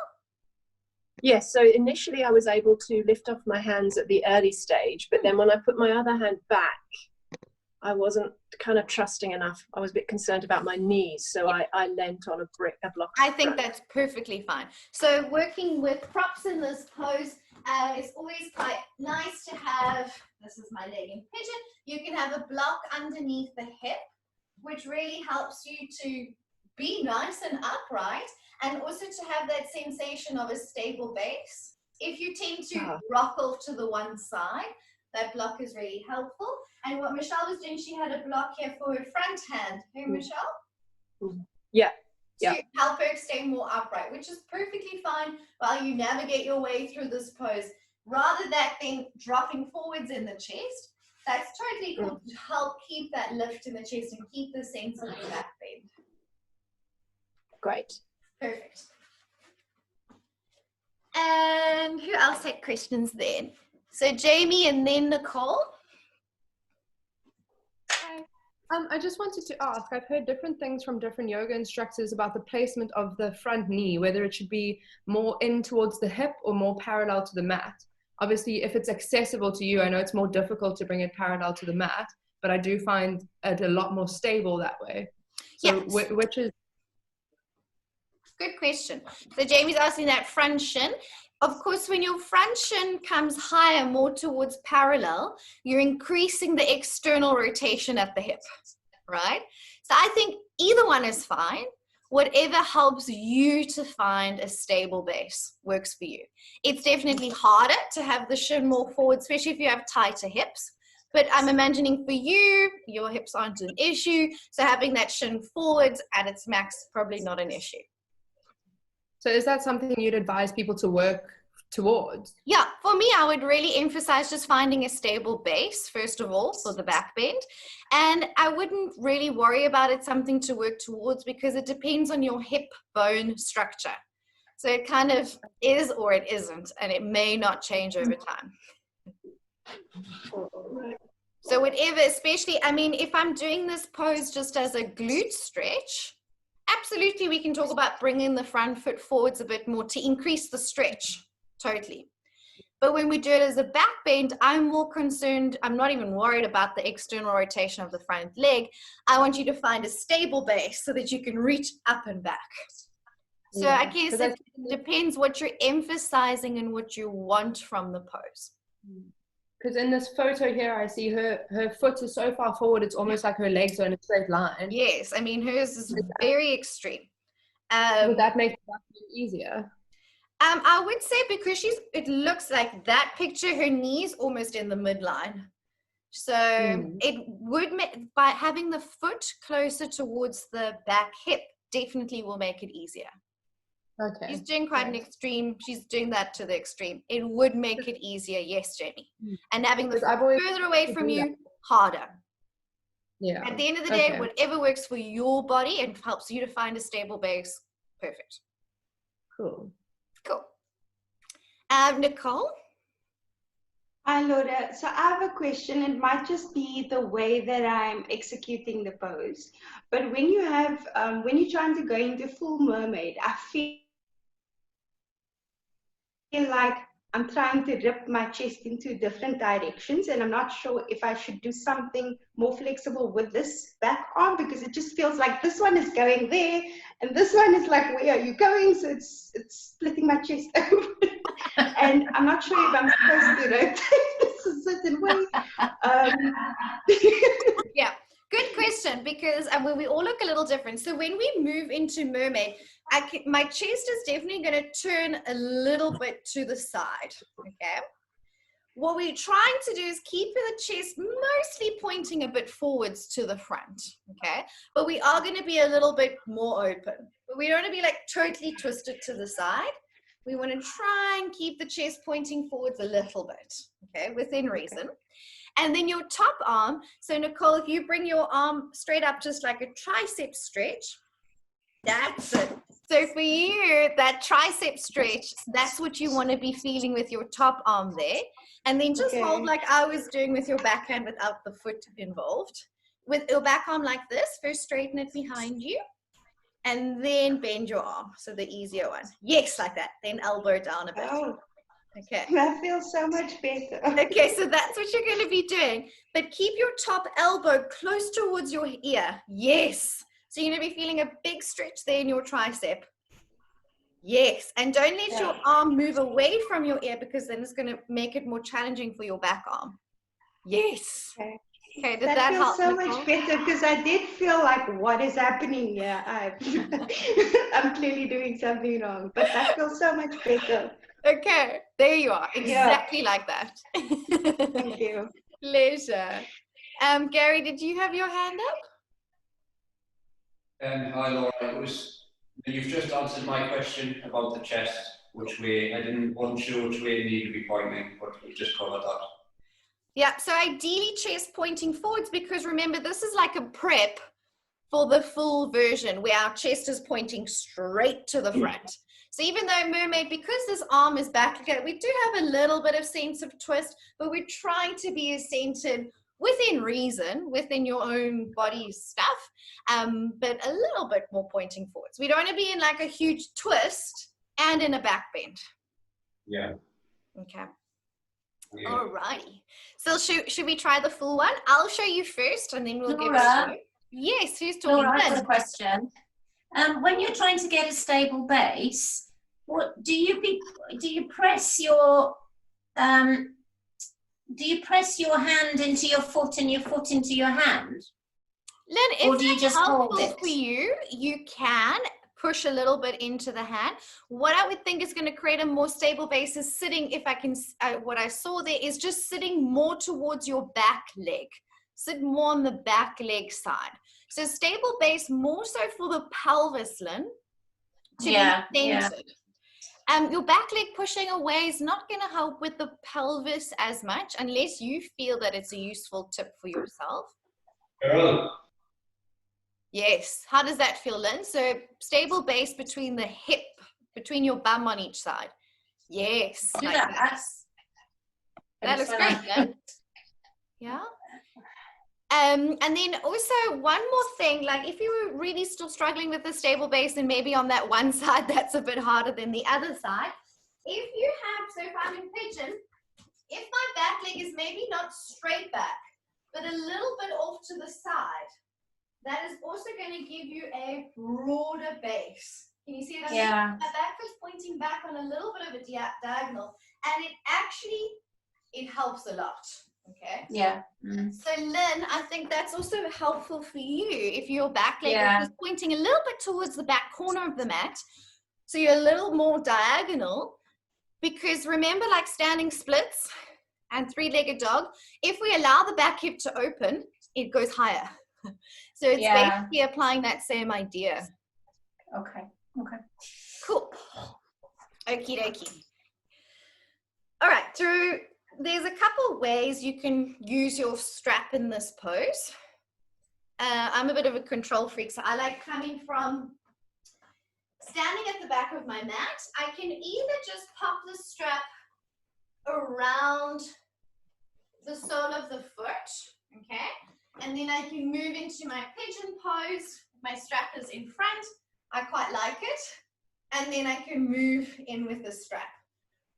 Yes, so initially I was able to lift off my hands at the early stage, but then when I put my other hand back, I wasn't kind of trusting enough. I was a bit concerned about my knees, so I leant on a block. I think that's perfectly fine. So working with props in this pose is always quite nice to have. This is my leg in pigeon. You can have a block underneath the hip, which really helps you to be nice and upright, and also to have that sensation of a stable base. If you tend to rock off to the one side, that block is really helpful. And what Michelle was doing, she had a block here for her front hand. Hey, Michelle? Yeah. To help her stay more upright, which is perfectly fine while you navigate your way through this pose. Rather than dropping forwards in the chest, that's totally cool to help keep that lift in the chest and keep the sense of your back bend. Great. Perfect. And who else had questions then? So Jamie and then Nicole. I just wanted to ask, I've heard different things from different yoga instructors about the placement of the front knee, whether it should be more in towards the hip or more parallel to the mat. Obviously, if it's accessible to you, I know it's more difficult to bring it parallel to the mat, but I do find it a lot more stable that way. So Yes. which is... Good question. So Jamie's asking that front shin. Of course, when your front shin comes higher, more towards parallel, you're increasing the external rotation at the hip, right? So I think either one is fine. Whatever helps you to find a stable base works for you. It's definitely harder to have the shin more forward, especially if you have tighter hips. But I'm imagining for you, your hips aren't an issue. So having that shin forwards at its max is probably not an issue. So is that something you'd advise people to work towards? Yeah, for me, I would really emphasize just finding a stable base, first of all, for the back bend. And I wouldn't really worry about it something to work towards because it depends on your hip bone structure. So it kind of is or it isn't, and it may not change over time. So whatever, especially, I mean, if I'm doing this pose just as a glute stretch, absolutely we can talk about bringing the front foot forwards a bit more to increase the stretch, totally. But when we do it as a back bend, I'm more concerned, I'm not even worried about the external rotation of the front leg. I want you to find a stable base so that you can reach up and back. So I guess it depends what you're emphasizing and what you want from the pose. Because in this photo here, I see her foot is so far forward, it's almost like her legs are in a straight line. Yes, I mean, hers is very extreme. Would that make it easier? I would say because it looks like that picture, her knee's almost in the midline. So it would, by having the foot closer towards the back hip, definitely will make it easier. Okay. She's doing quite an extreme, she's doing that to the extreme. It would make it easier, yes, Jamie. And having the foot further away from you, harder. Yeah. At the end of the day, whatever works for your body and helps you to find a stable base, perfect. Cool. Cool. Nicole? Hi, Laura. So I have a question. It might just be the way that I'm executing the pose. But when you have, when you're trying to go into full mermaid, I feel like I'm trying to rip my chest into different directions, and I'm not sure if I should do something more flexible with this back arm, because it just feels like this one is going there and this one is like, where are you going? So it's splitting my chest open. And I'm not sure if I'm supposed to rotate this a certain way. Yeah, good question, because we all look a little different. So when we move into mermaid, my chest is definitely going to turn a little bit to the side, okay? What we're trying to do is keep the chest mostly pointing a bit forwards to the front, okay? But we are going to be a little bit more open. But we don't want to be like totally twisted to the side. We want to try and keep the chest pointing forwards a little bit, okay, within reason. And then your top arm, so Nicole, if you bring your arm straight up, just like a tricep stretch, that's it. So for you, that tricep stretch, that's what you want to be feeling with your top arm there. And then just hold like I was doing with your backhand without the foot involved. With your back arm like this, first straighten it behind you. And then bend your arm, so the easier one. Yes, like that. Then elbow down a bit. Oh, okay. That feels so much better. Okay, so that's what you're going to be doing. But keep your top elbow close towards your ear. Yes. So you're going to be feeling a big stretch there in your tricep. Yes. And don't let your arm move away from your ear, because then it's going to make it more challenging for your back arm. Yes. Okay, did that help? That feels so much better, because I did feel like, what is happening here? I'm clearly doing something wrong, but that feels so much better. Okay, there you are. Exactly like that. Thank you. Pleasure. Gary, did you have your hand up? Hi, Laura. You've just answered my question about the chest, which way I wasn't sure which way you need to be pointing, but you've just covered that. Yeah, so ideally chest pointing forwards, because remember, this is like a prep for the full version where our chest is pointing straight to the front. So even though mermaid, because this arm is back, we do have a little bit of sense of twist, but we're trying to be as centered within reason, within your own body stuff, but a little bit more pointing forwards. We don't want to be in like a huge twist and in a back bend. Yeah. Okay. Yeah. Alrighty. So should we try the full one? I'll show you first, and then we'll give it to you. Yes, who's talking? Laura, I've got a question. When you're trying to get a stable base, what do you press your hand into your foot and your foot into your hand? Lynn, or do you just hold it? For you, you can push a little bit into the hand. What I would think is going to create a more stable base is sitting, if I can, what I saw there is just sitting more towards your back leg. Sit more on the back leg side. So stable base more so for the pelvis, Lynn, to be centered. Your back leg pushing away is not going to help with the pelvis as much unless you feel that it's a useful tip for yourself. Yes. How does that feel, Lynn? So stable base between the hip between your bum on each side. Yes, Do like that. that. That looks great, then. Yeah. And then also one more thing, like if you were really still struggling with the stable base and maybe on that one side that's a bit harder than the other side, if you have, so if I'm in pigeon, if my back leg is maybe not straight back, but a little bit off to the side, that is also going to give you a broader base. Can you see that? Yeah. My back is pointing back on a little bit of a diagonal, and it helps a lot. Okay. Yeah. So Lynn, I think that's also helpful for you if your back leg Yeah. is pointing a little bit towards the back corner of the mat. So you're a little more diagonal, because remember, like standing splits and three-legged dog, if we allow the back hip to open, it goes higher. So it's basically applying that same idea. Okay. Okay. Cool. Okie dokie. All right, there's a couple ways you can use your strap in this pose. I'm a bit of a control freak, so I like coming from standing at the back of my mat. I can either just pop the strap around the sole of the foot, okay? And then I can move into my pigeon pose. My strap is in front. I quite like it. And then I can move in with the strap.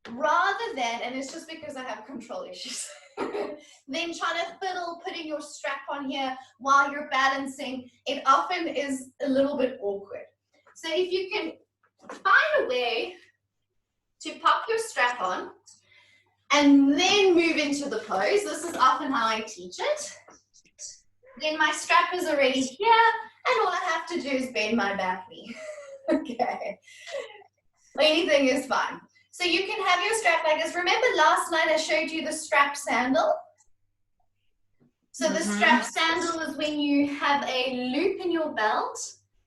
Rather than, and it's just because I have control issues, then trying to fiddle putting your strap on here while you're balancing, it often is a little bit awkward. So if you can find a way to pop your strap on and then move into the pose, this is often how I teach it, then my strap is already here and all I have to do is bend my back knee. Okay. Anything is fine. So you can have your strap like this. Remember last night I showed you the strap sandal? So the strap sandal is when you have a loop in your belt.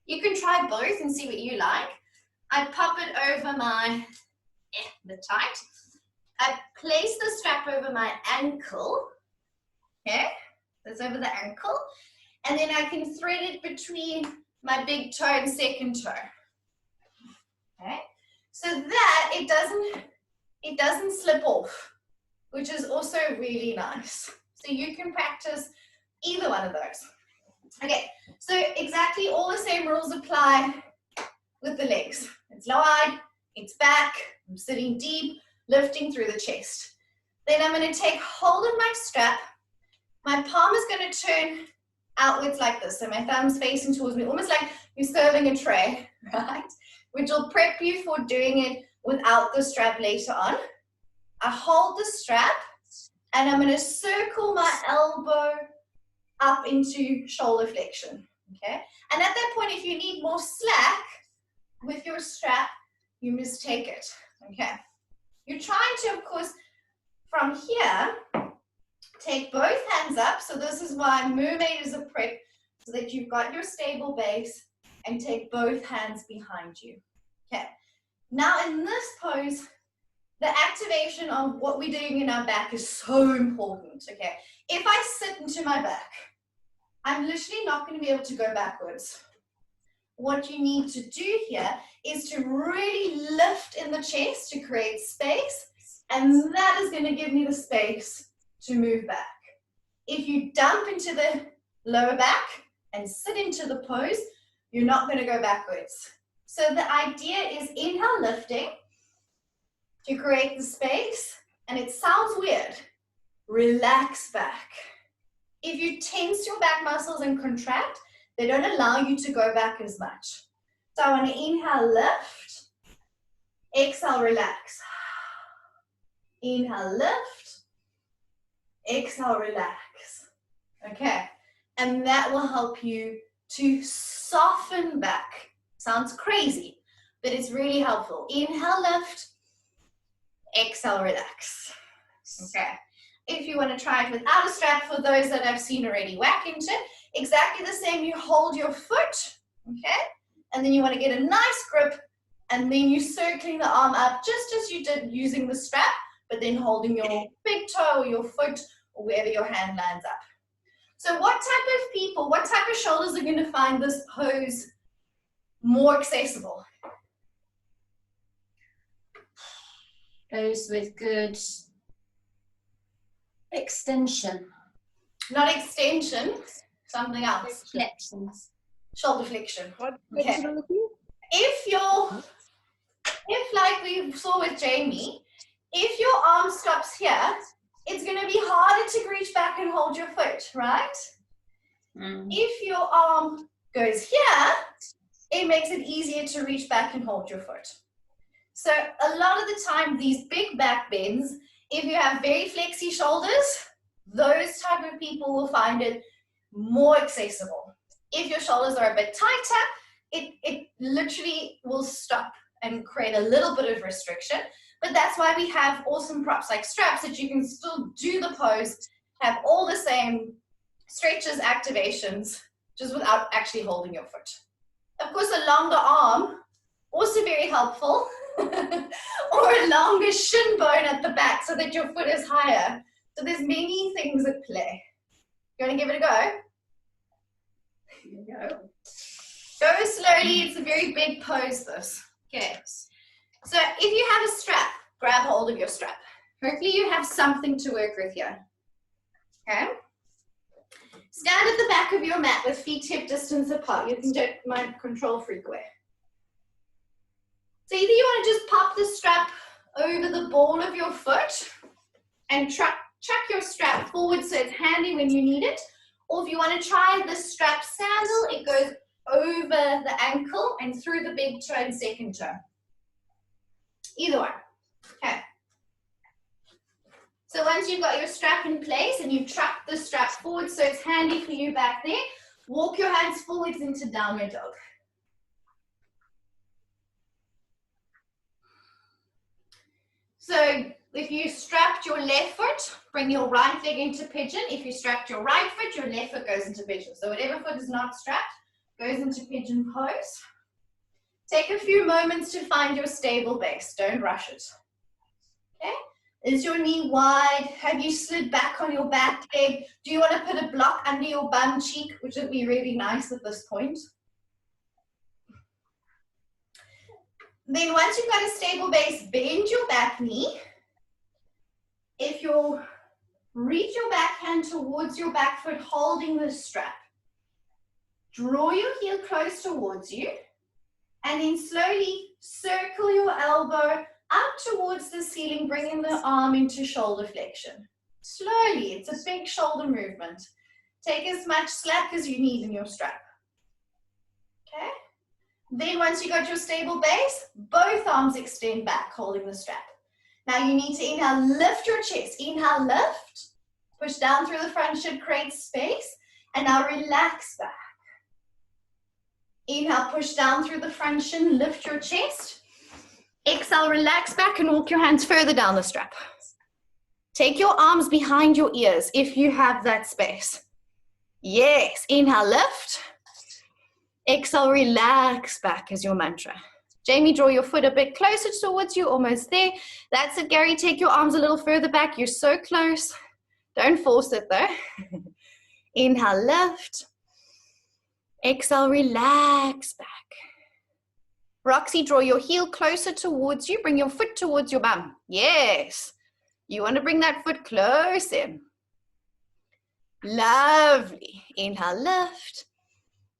You can try both and see what you like. I pop it over my, the tight. I place the strap over my ankle. Okay, that's over the ankle. And then I can thread it between my big toe and second toe. Okay. So that it doesn't slip off, which is also really nice. So you can practice either one of those. Okay, so exactly all the same rules apply with the legs. It's wide, it's back, I'm sitting deep, lifting through the chest. Then I'm going to take hold of my strap. My palm is going to turn outwards like this. So my thumb's facing towards me, almost like you're serving a tray, right? Which will prep you for doing it without the strap later on. I hold the strap and I'm going to circle my elbow up into shoulder flexion, okay? And at that point, if you need more slack with your strap, you must take it, okay? You're trying to, of course, from here, take both hands up. So this is why mermaid is a prep, so that you've got your stable base, and take both hands behind you. Okay, now in this pose, the activation of what we're doing in our back is so important, okay? If I sit into my back, I'm literally not going to be able to go backwards. What you need to do here is to really lift in the chest to create space, and that is going to give me the space to move back. If you dump into the lower back and sit into the pose, you're not going to go backwards. So the idea is inhale, lifting to create the space, and it sounds weird. Relax back. If you tense your back muscles and contract, they don't allow you to go back as much. So I want to inhale, lift, exhale, relax. Inhale, lift, exhale, relax. Okay, and that will help you to soften back. Sounds crazy, but it's really helpful. Inhale, lift, exhale, relax. Okay, if you want to try it without a strap, for those that I've seen already whack into it, exactly the same. You hold your foot, okay, and then you want to get a nice grip, and then you're circling the arm up just as you did using the strap, but then holding your big toe or your foot or wherever your hand lands up. So what type of people, what type of shoulders are going to find this pose more accessible? goes with good extension. Not extension, something else. Flexions. Shoulder flexion. What Okay. flexibility? If like we saw with Jamie, if your arm stops here, it's going to be harder to reach back and hold your foot, right? If your arm goes here, it makes it easier to reach back and hold your foot. So a lot of the time, these big back bends, if you have very flexy shoulders, those type of people will find it more accessible. If your shoulders are a bit tighter, it literally will stop and create a little bit of restriction. But that's why we have awesome props like straps that you can still do the pose, have all the same stretches, activations, just without actually holding your foot. Of course, a longer arm, also very helpful, or a longer shin bone at the back so that your foot is higher. So there's many things at play. You want to give it a go? Go slowly. It's a very big pose, this. Okay. So if you have a strap, grab hold of your strap. Hopefully you have something to work with here. Okay. Stand at the back of your mat with feet hip distance apart. You can do it my control freak way. So either you want to just pop the strap over the ball of your foot and chuck your strap forward so it's handy when you need it. Or if you want to try the strap sandal, it goes over the ankle and through the big toe and second toe. Either one. Okay. So once you've got your strap in place and you've trucked the strap forward so it's handy for you back there, walk your hands forwards into downward dog. So if you strapped your left foot, bring your right leg into pigeon. If you strapped your right foot, your left foot goes into pigeon. So whatever foot is not strapped goes into pigeon pose. Take a few moments to find your stable base. Don't rush it. Okay? Is your knee wide? Have you slid back on your back leg? Do you want to put a block under your bum cheek, which would be really nice at this point? Then once you've got a stable base, bend your back knee. If you reach your backhand towards your back foot, holding the strap, draw your heel close towards you, and then slowly circle your elbow up towards the ceiling, bringing the arm into shoulder flexion. Slowly, it's a big shoulder movement. Take as much slack as you need in your strap. Okay? Then once you got your stable base, both arms extend back, holding the strap. Now you need to inhale, lift your chest. Inhale, lift. Push down through the front, should create space. And now relax back. Inhale, push down through the front shin, lift your chest. Exhale, relax back and walk your hands further down the strap. Take your arms behind your ears if you have that space. Yes, inhale, lift. Exhale, relax back is your mantra. Jamie, draw your foot a bit closer towards you, almost there. That's it, Gary. Take your arms a little further back. You're so close. Don't force it though. Inhale, lift. Exhale, relax back. Roxy, draw your heel closer towards you. Bring your foot towards your bum. Yes. You want to bring that foot close in. Lovely. Inhale, lift.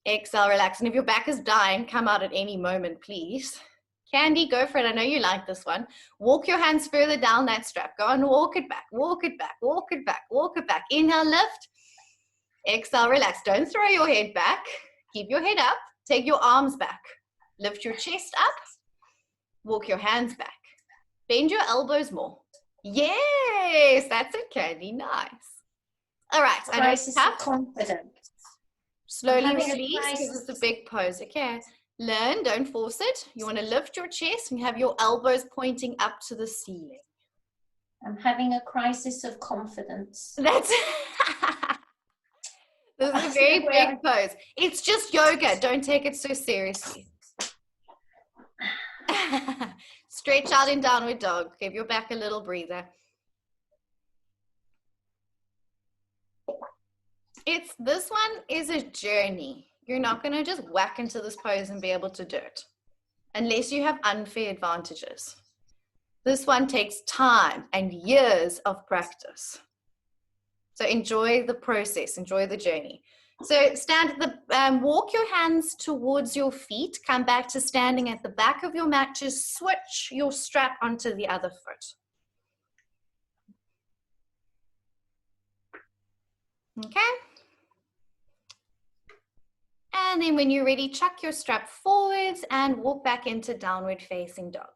Exhale, relax. And if your back is dying, come out at any moment, please. Candy, go for it. I know you like this one. Walk your hands further down that strap. Go and walk it back, walk it back, walk it back, walk it back. Inhale, lift. Exhale, relax. Don't throw your head back. Keep your head up. Take your arms back. Lift your chest up. Walk your hands back. Bend your elbows more. Yes, that's it, Candy. Nice. All right. I know it's tough. Confidence. Slowly release because it's a big pose. Okay. Learn, don't force it. You want to lift your chest and have your elbows pointing up to the ceiling. I'm having a crisis of confidence. That's this is a very big pose. It's just yoga. Don't take it so seriously. Stretch out in downward dog. Give your back a little breather. This one is a journey. You're not going to just whack into this pose and be able to do it unless you have unfair advantages. This one takes time and years of practice. So enjoy the process, enjoy the journey. So stand at the, walk your hands towards your feet, come back to standing at the back of your mat, just switch your strap onto the other foot. Okay. And then when you're ready, chuck your strap forwards and walk back into downward facing dog.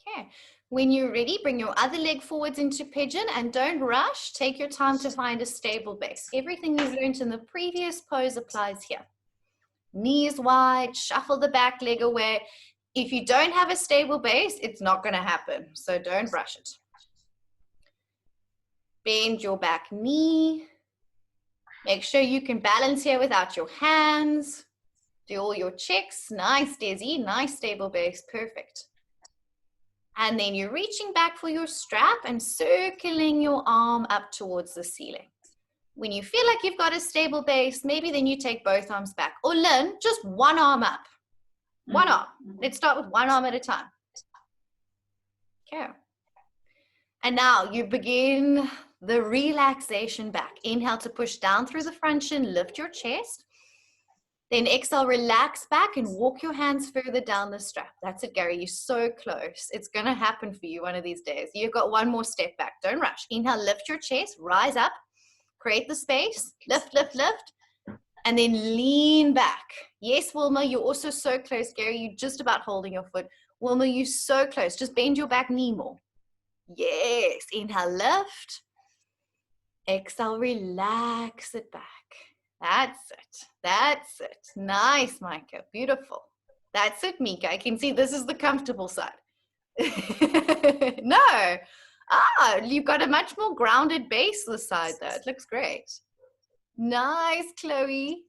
Okay. When you're ready, bring your other leg forwards into pigeon and don't rush. Take your time to find a stable base. Everything you've learned in the previous pose applies here. Knees wide, shuffle the back leg away. If you don't have a stable base, it's not going to happen. So don't rush it. Bend your back knee. Make sure you can balance here without your hands. Do all your checks. Nice, Desi. Nice stable base. Perfect. And then you're reaching back for your strap and circling your arm up towards the ceiling. When you feel like you've got a stable base, maybe then you take both arms back. Or learn just one arm up. One arm. Let's start with one arm at a time. Okay. And now you begin the relaxation back. Inhale to push down through the front shin, lift your chest. Then exhale, relax back and walk your hands further down the strap. That's it, Gary. You're so close. It's going to happen for you one of these days. You've got one more step back. Don't rush. Inhale, lift your chest, rise up, create the space, lift, lift, lift, and then lean back. Yes, Wilma, you're also so close, Gary. You're just about holding your foot. Wilma, you're so close. Just bend your back knee more. Yes. Inhale, lift. Exhale, relax it back. That's it. That's it. Nice, Micah. Beautiful. That's it, Mika. I can see this is the comfortable side. No. You've got a much more grounded base this side, though. It looks great. Nice, Chloe.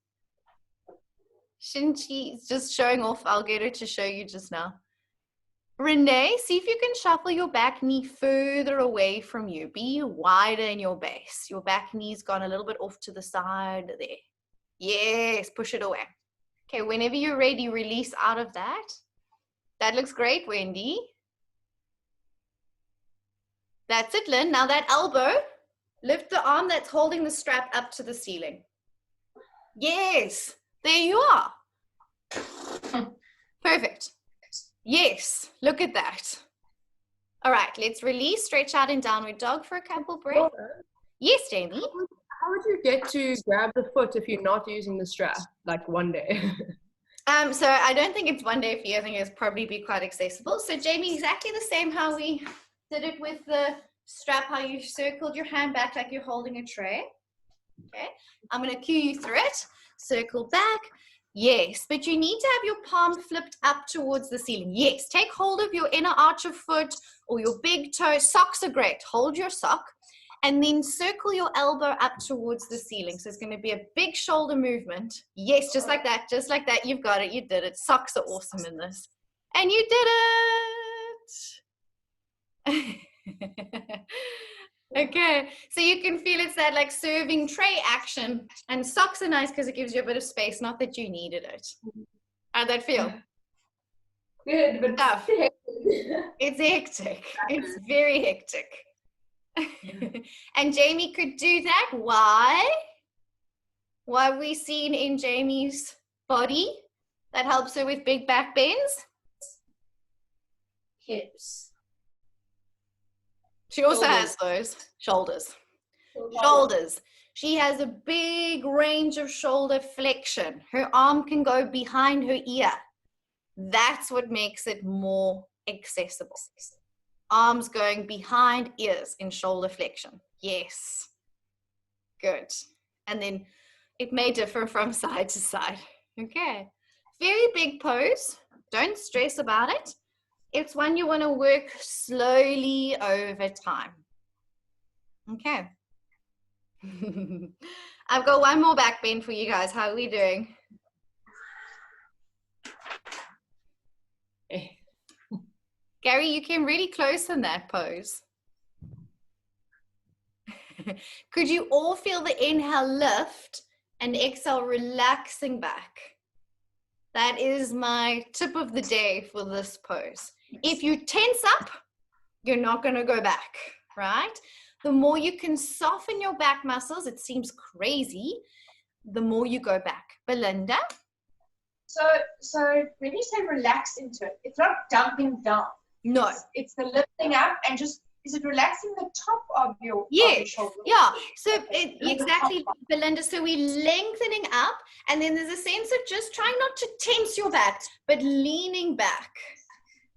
Shinchi's just showing off. I'll get her to show you just now. Renee, see if you can shuffle your back knee further away from you. Be wider in your base. Your back knee's gone a little bit off to the side there. Yes, push it away. Okay, whenever you're ready, release out of that. That looks great, Wendy. That's it, Lynn. Now that elbow, lift the arm that's holding the strap up to the ceiling. Yes, there you are. Perfect. Yes, look at that. All right, let's release, stretch out in downward dog for a couple breaths. Yes, Jamie. How would you get to grab the foot if you're not using the strap, like one day? So I don't think it's one day for you. I think it's probably be quite accessible. So Jamie, exactly the same how we did it with the strap, how you circled your hand back like you're holding a tray. Okay, I'm going to cue you through it. Circle back. Yes, but you need to have your palm flipped up towards the ceiling. Yes, take hold of your inner arch of foot or your big toe. Socks are great. Hold your sock and then circle your elbow up towards the ceiling. So it's going to be a big shoulder movement. Yes, just like that, just like that. You've got it. You did it. Socks are awesome in this. And you did it. Okay, so you can feel it's that like serving tray action, and socks are nice because it gives you a bit of space, not that you needed it. How'd that feel? Good, but tough. It's hectic. It's very hectic. And Jamie could do that. Why? What have we seen in Jamie's body that helps her with big back bends? Hips. She also has those shoulders. Shoulders. She has a big range of shoulder flexion. Her arm can go behind her ear. That's what makes it more accessible. Arms going behind ears in shoulder flexion. Yes. Good. And then it may differ from side to side. Okay. Very big pose. Don't stress about it. It's one you want to work slowly over time. Okay. I've got one more back bend for you guys. How are we doing? Gary, you came really close in that pose. Could you all feel the inhale lift And exhale, relaxing back. That is my tip of the day for this pose. If you tense up, you're not going to go back, right? The more you can soften your back muscles, it seems crazy, the more you go back. Belinda? So when you say relax into it, it's not dumping down. No. It's the lifting up and just, is it relaxing the top of your, yes. shoulder? Yeah. So exactly, Belinda. So we're lengthening up, and then there's a sense of just trying not to tense your back, but leaning back.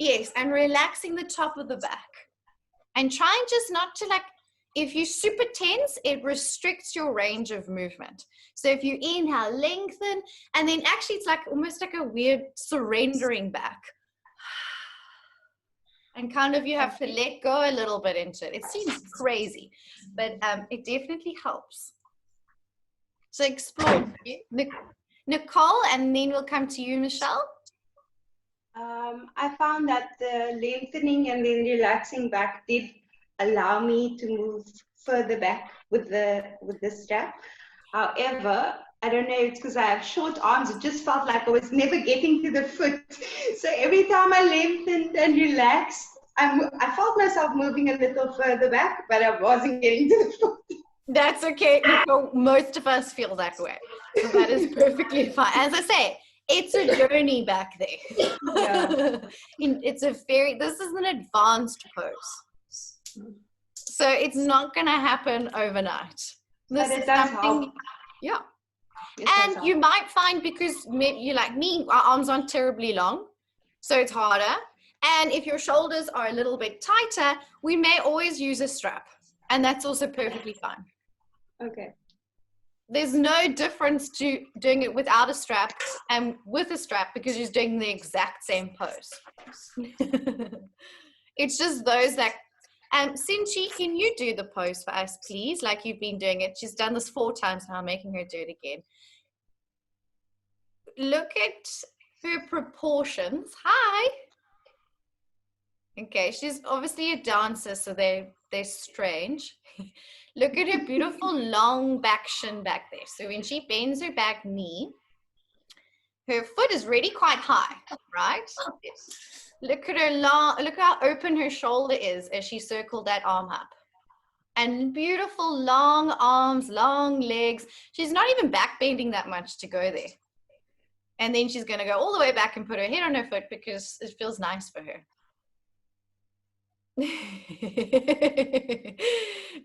Yes, and relaxing the top of the back. And trying just not to, like, if you super tense, it restricts your range of movement. So if you inhale, lengthen, and then actually it's like almost like a weird surrendering back. And kind of you have to let go a little bit into it. It seems crazy, but it definitely helps. So explore. Nicole, and then we'll come to you, Michelle. I found that the lengthening and then relaxing back did allow me to move further back with the strap. However, I don't know, it's because I have short arms. It just felt like I was never getting to the foot. So every time I lengthened and relaxed, I felt myself moving a little further back, but I wasn't getting to the foot. That's okay, Nicole. Most of us feel that way. So that is perfectly fine. As I say, it's a journey back there. Yeah. This is an advanced pose. So it's not going to happen overnight. This is something, yeah. And you might find, because you like me, our arms aren't terribly long, so it's harder. And if your shoulders are a little bit tighter, we may always use a strap, and that's also perfectly fine. Okay. There's no difference to doing it without a strap and with a strap, because you're doing the exact same pose. It's just those that, Sinchi, can you do the pose for us, please? Like you've been doing it. She's done this 4 times now, I'm making her do it again. Look at her proportions. Hi. Okay, she's obviously a dancer, so they're strange. Look at her beautiful long back shin back there. So when she bends her back knee, her foot is really quite high, right? Look at her look how open her shoulder is as she circled that arm up. And beautiful long arms, long legs. She's not even back bending that much to go there. And then she's going to go all the way back and put her head on her foot because it feels nice for her.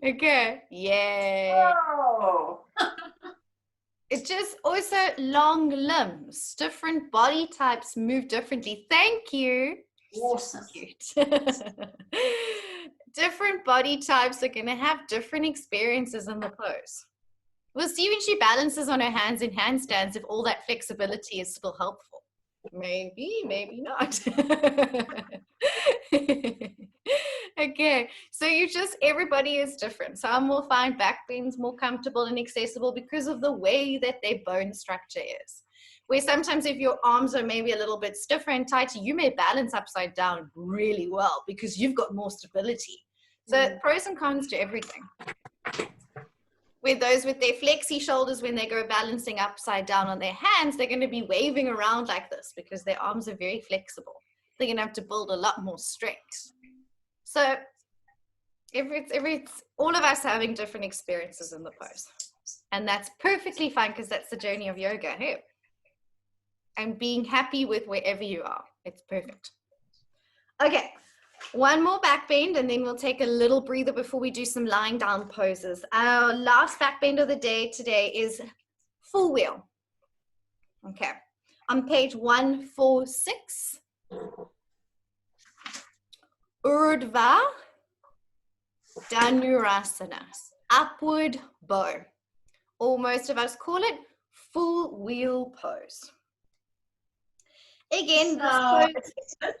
Okay, yay. Oh. It's just also long limbs. Different body types move differently. Thank you. Awesome. Cute. Different body types are going to have different experiences in the pose. We'll see when she balances on her hands in handstands if all that flexibility is still helpful. Maybe, maybe not. Okay, so everybody is different. Some will find back bends more comfortable and accessible because of the way that their bone structure is. Where sometimes if your arms are maybe a little bit stiffer and tighter, you may balance upside down really well because you've got more stability. So pros and cons to everything. With those with their flexy shoulders, when they go balancing upside down on their hands, they're going to be waving around like this because their arms are very flexible. They're going to have to build a lot more strength. So all of us having different experiences in the pose. And that's perfectly fine because that's the journey of yoga. Hey? And being happy with wherever you are. It's perfect. Okay. One more back bend and then we'll take a little breather before we do some lying down poses. Our last back bend of the day today is full wheel. Okay. On page 146. Urdhva Dhanurasana. Upward bow. Or most of us call it full wheel pose. Again, this pose,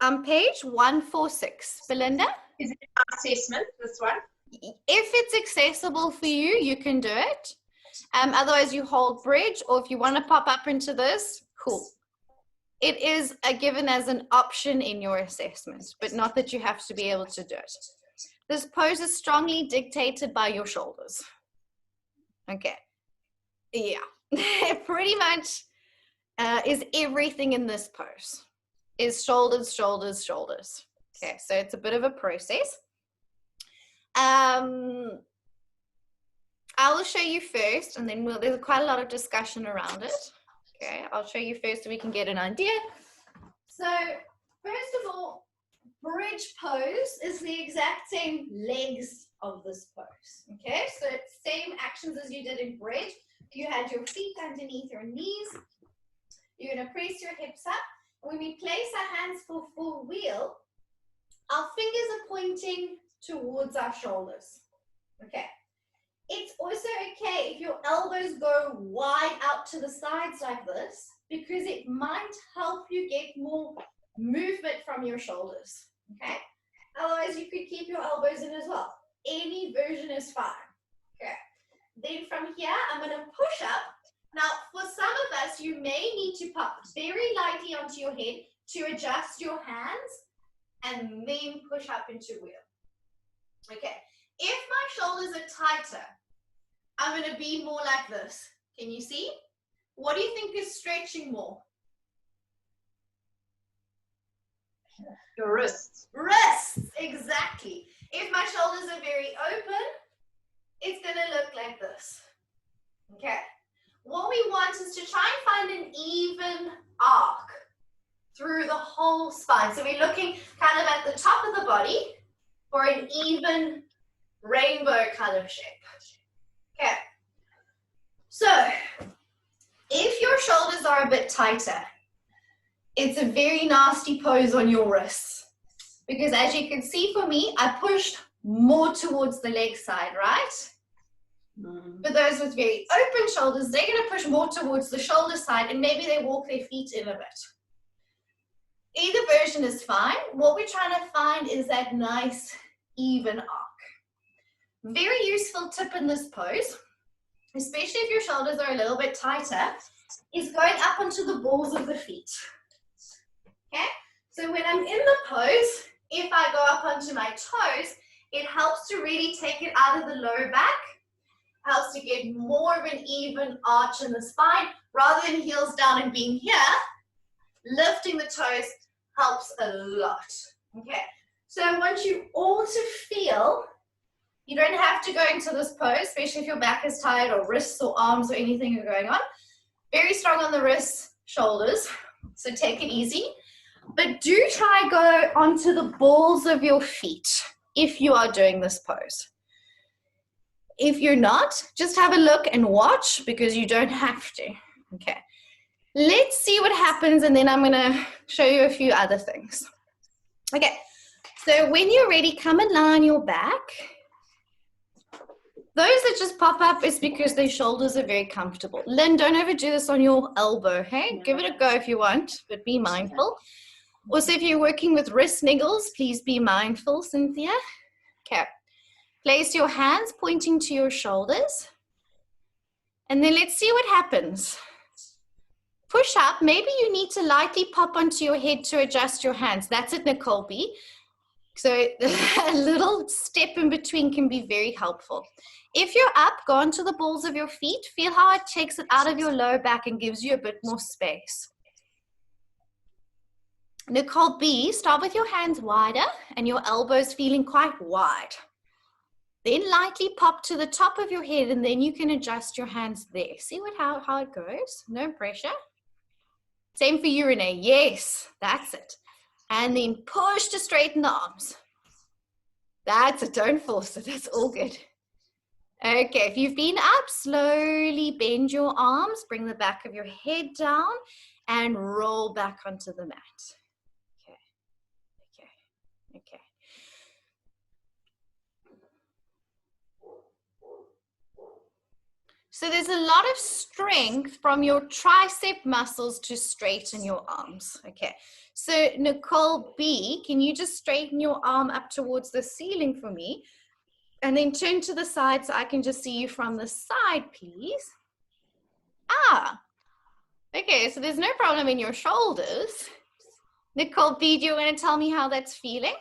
on page 146. Belinda? Is it an assessment, this one? If it's accessible for you, you can do it. Otherwise, you hold bridge, or if you want to pop up into this, cool. It is given as an option in your assessment, but not that you have to be able to do it. This pose is strongly dictated by your shoulders. Okay. Yeah. Pretty much is everything in this pose. Is shoulders, shoulders, shoulders. Okay, so it's a bit of a process. I will show you first, and then there's quite a lot of discussion around it. Okay, I'll show you first so we can get an idea. So, first of all, bridge pose is the exact same legs of this pose. Okay, so it's same actions as you did in bridge. You had your feet underneath your knees. You're going to press your hips up. When we place our hands for full wheel, our fingers are pointing towards our shoulders. Okay. It's also okay if your elbows go wide out to the sides like this, because it might help you get more movement from your shoulders. Okay. Otherwise, you could keep your elbows in as well. Any version is fine. Okay. Then from here, I'm going to push up. Now, for some of us, you may need to pop very lightly onto your head to adjust your hands and then push up into wheel. Okay. If my shoulders are tighter, I'm going to be more like this. Can you see? What do you think is stretching more? Your wrists. Wrists, exactly. If my shoulders are very open, it's going to look like this. Okay. What we want is to try and find an even arc through the whole spine. So we're looking kind of at the top of the body for an even rainbow kind of shape. Okay. So if your shoulders are a bit tighter, it's a very nasty pose on your wrists. Because as you can see for me, I pushed more towards the leg side, right? For those with very open shoulders, they're going to push more towards the shoulder side, and maybe they walk their feet in a bit. Either version is fine. What we're trying to find is that nice, even arc. Very useful tip in this pose, especially if your shoulders are a little bit tighter, is going up onto the balls of the feet. Okay? So when I'm in the pose, if I go up onto my toes, it helps to really take it out of the lower back. Helps to get more of an even arch in the spine rather than heels down and being here. Lifting the toes helps a lot. Okay, so I want you all to feel, you don't have to go into this pose, especially if your back is tired or wrists or arms or anything are going on. Very strong on the wrists, shoulders, so take it easy. But do try go onto the balls of your feet if you are doing this pose. If you're not, just have a look and watch, because you don't have to. Okay. Let's see what happens, and then I'm going to show you a few other things. Okay. So when you're ready, come and lie on your back. Those that just pop up is because their shoulders are very comfortable. Lynn, don't overdo this on your elbow, hey? Give it a go if you want, but be mindful. Also, if you're working with wrist niggles, please be mindful, Cynthia. Okay. Place your hands pointing to your shoulders. And then let's see what happens. Push up. Maybe you need to lightly pop onto your head to adjust your hands. That's it, Nicole B. So a little step in between can be very helpful. If you're up, go onto the balls of your feet. Feel how it takes it out of your lower back and gives you a bit more space. Nicole B, start with your hands wider and your elbows feeling quite wide. Then lightly pop to the top of your head, and then you can adjust your hands there. See how it goes? No pressure. Same for you, Renee. Yes, that's it. And then push to straighten the arms. That's it. Don't force it. That's all good. Okay, if you've been up, slowly bend your arms, bring the back of your head down, and roll back onto the mat. Okay. So there's a lot of strength from your tricep muscles to straighten your arms. Okay, so Nicole B, can you just straighten your arm up towards the ceiling for me? And then turn to the side so I can just see you from the side, please. Ah, okay, so there's no problem in your shoulders. Nicole B, do you want to tell me how that's feeling?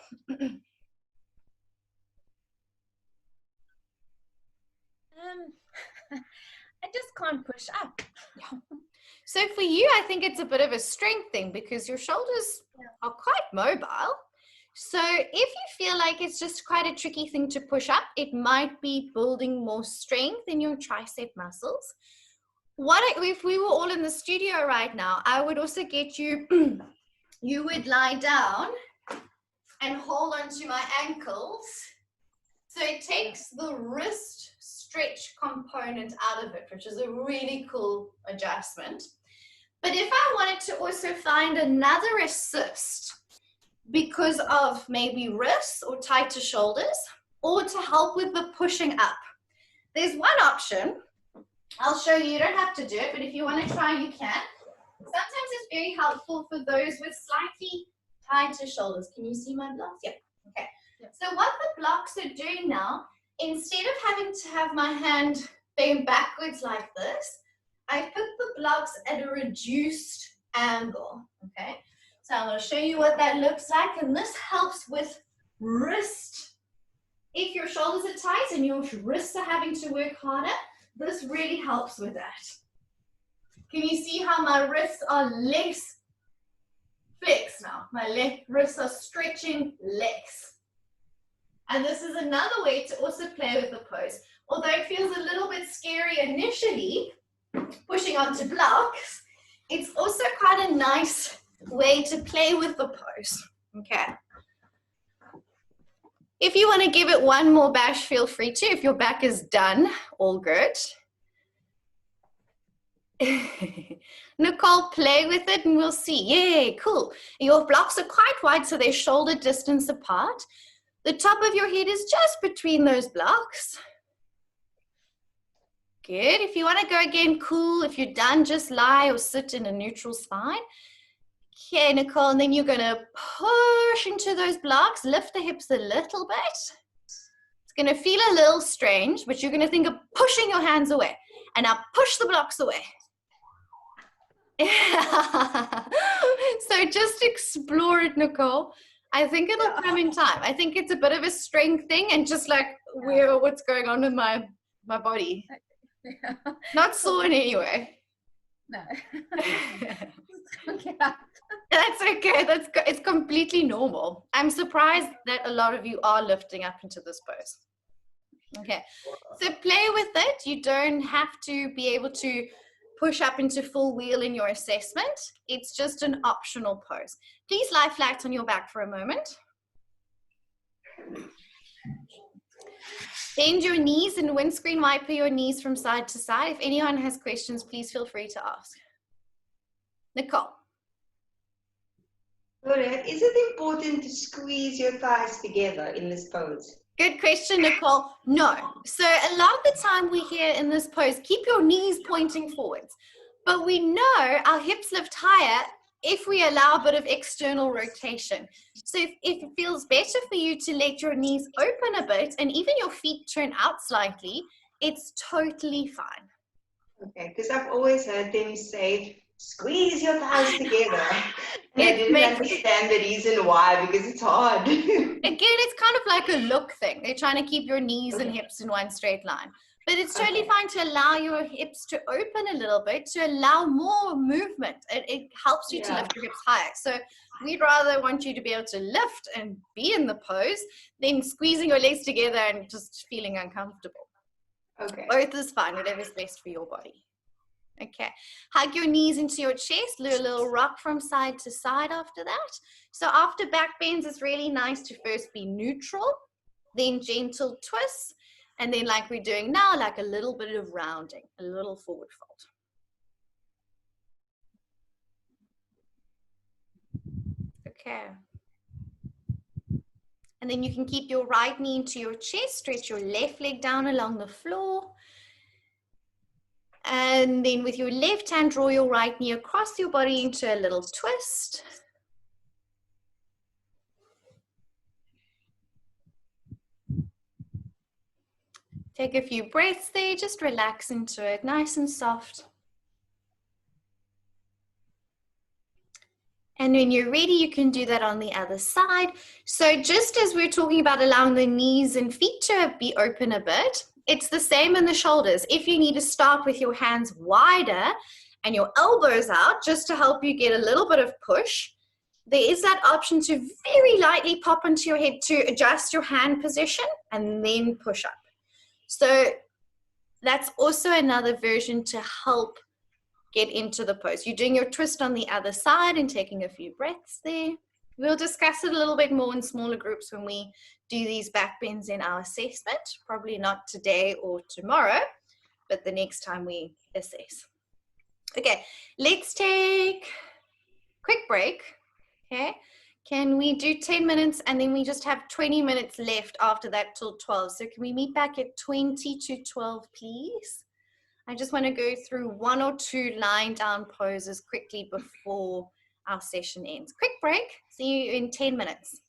can't push up. So for you, I think it's a bit of a strength thing because your shoulders are quite mobile. So if you feel like it's just quite a tricky thing to push up, it might be building more strength in your tricep muscles. If we were all in the studio right now, I would also get you, you would lie down and hold onto my ankles. So it takes the wrist stretch component out of it, which is a really cool adjustment. But if I wanted to also find another assist because of maybe wrists or tighter shoulders, or to help with the pushing up, there's one option. I'll show you, you don't have to do it, but if you want to try, you can. Sometimes it's very helpful for those with slightly tighter shoulders. Can you see my blocks? Yeah. Okay. So what the blocks are doing now, instead of having to have my hand bend backwards like this, I put the blocks at a reduced angle. Okay. So I'm going to show you what that looks like, and this helps with wrist. If your shoulders are tight and your wrists are having to work harder, this really helps with that. Can you see how my wrists are less flexed now? My wrists are stretching less. And this is another way to also play with the pose. Although it feels a little bit scary initially, pushing onto blocks, it's also quite a nice way to play with the pose. Okay. If you want to give it one more bash, feel free to. If your back is done, all good. Nicole, play with it and we'll see. Yay, cool. Your blocks are quite wide, so they're shoulder distance apart. The top of your head is just between those blocks. Good. If you want to go again, cool. If you're done, just lie or sit in a neutral spine. Okay, Nicole, and then you're going to push into those blocks, lift the hips a little bit. It's going to feel a little strange, but you're going to think of pushing your hands away. And now push the blocks away. So just explore it, Nicole. I think it'll come in time. I think it's a bit of a strength thing and just like what's going on with my body. Not sore in any way. No. That's okay. It's completely normal. I'm surprised that a lot of you are lifting up into this pose. Okay, so play with it. You don't have to be able to push up into full wheel in your assessment. It's just an optional pose. Please lie flat on your back for a moment. Bend your knees and windscreen wiper your knees from side to side. If anyone has questions, please feel free to ask. Nicole. Laura, is it important to squeeze your thighs together in this pose? Good question, Nicole. No. So a lot of the time we hear in this pose, keep your knees pointing forwards. But we know our hips lift higher if we allow a bit of external rotation. So if it feels better for you to let your knees open a bit and even your feet turn out slightly, it's totally fine. Okay, because I've always heard them say, squeeze your thighs together. And I didn't understand the reason why, because it's hard. Again, it's kind of like a look thing. They're trying to keep your knees and hips in one straight line. But it's totally fine to allow your hips to open a little bit, to allow more movement. It helps you to lift your hips higher. So we'd rather want you to be able to lift and be in the pose than squeezing your legs together and just feeling uncomfortable. Okay. Both is fine, whatever's best for your body. Okay, hug your knees into your chest, do a little rock from side to side after that. So after back bends, it's really nice to first be neutral, then gentle twists, and then like we're doing now, like a little bit of rounding, a little forward fold. Okay. And then you can keep your right knee into your chest, stretch your left leg down along the floor. And then with your left hand, draw your right knee across your body into a little twist. Take a few breaths there, just relax into it, nice and soft. And when you're ready, you can do that on the other side. So just as we're talking about allowing the knees and feet to be open a bit, it's the same in the shoulders. If you need to start with your hands wider and your elbows out, just to help you get a little bit of push, there is that option to very lightly pop into your head to adjust your hand position and then push up. So that's also another version to help get into the pose. You're doing your twist on the other side and taking a few breaths there. We'll discuss it a little bit more in smaller groups when we do these back bends in our assessment. Probably not today or tomorrow, but the next time we assess. Okay, let's take a quick break. Okay, can we do 10 minutes and then we just have 20 minutes left after that till 12? So can we meet back at 20 to 12, please? I just want to go through 1 or 2 lying down poses quickly before our session ends. Quick break. See you in 10 minutes.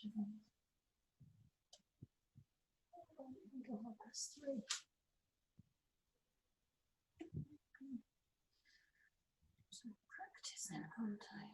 Practice that one time.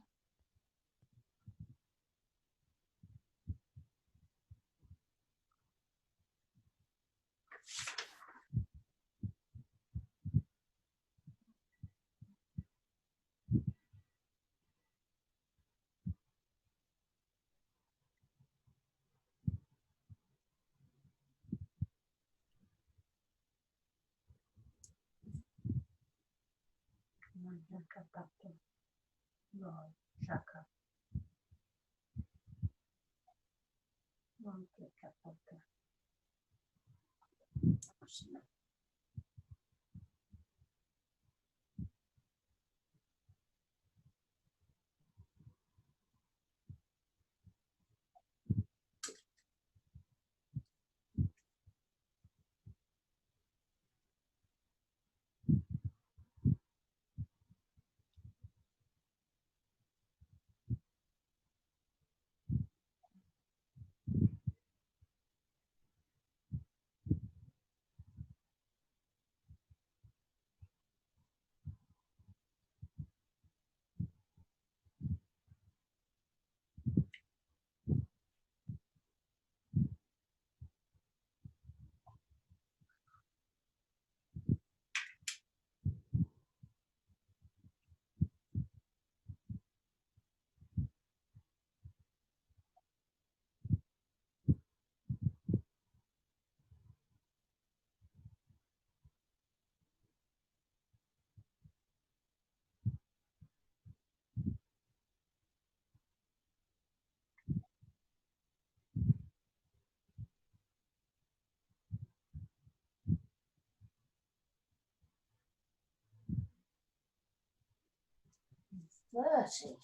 Dirty.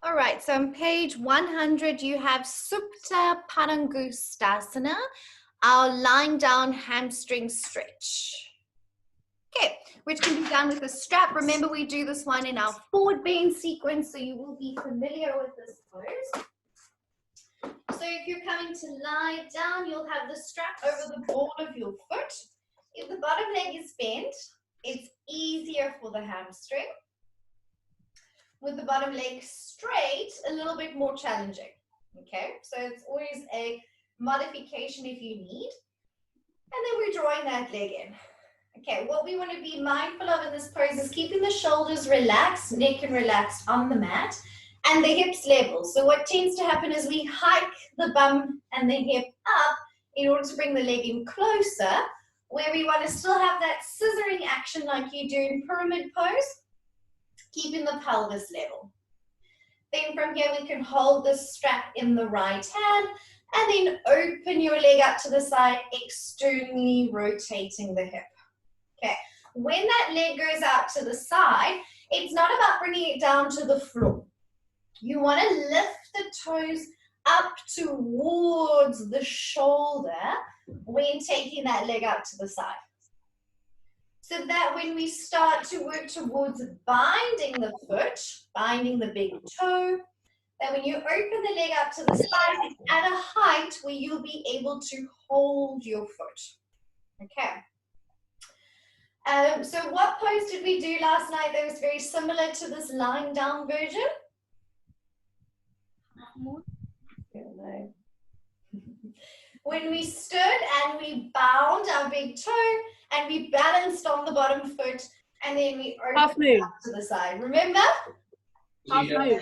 All right, so on page 100, you have Supta Padangusthasana, our lying down hamstring stretch. Okay, which can be done with a strap. Remember, we do this one in our forward bend sequence, so you will be familiar with this pose. So if you're coming to lie down, you'll have the strap over the ball of your foot. If the bottom leg is bent, it's easier for the hamstring. With the bottom leg straight, a little bit more challenging. Okay, so it's always a modification if you need. And then we're drawing that leg in. Okay, what we want to be mindful of in this pose is keeping the shoulders relaxed, neck and relaxed on the mat, and the hips level. So what tends to happen is we hike the bum and the hip up in order to bring the leg in closer, where we want to still have that scissoring action like you do in pyramid pose, keeping the pelvis level. Then from here we can hold the strap in the right hand and then open your leg up to the side, externally rotating the hip. Okay, when that leg goes out to the side, it's not about bringing it down to the floor. You want to lift the toes up towards the shoulder when taking that leg out to the side. So that when we start to work towards binding the foot, binding the big toe, that when you open the leg up to the side, it's at a height where you'll be able to hold your foot. Okay. So what pose did we do last night that was very similar to this lying down version? When we stood and we bound our big toe and we balanced on the bottom foot and then we opened it up to the side. Remember? Half moon.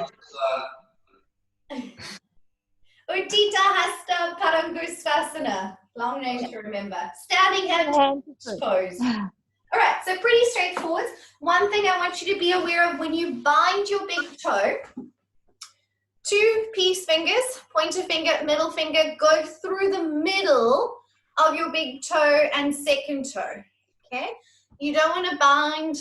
Uddita Hasta Padangusthasana. Long name to remember. Standing hand pose. All right, so pretty straightforward. One thing I want you to be aware of when you bind your big toe, 2 peace fingers, pointer finger, middle finger, go through the middle of your big toe and second toe, okay? You don't want to bind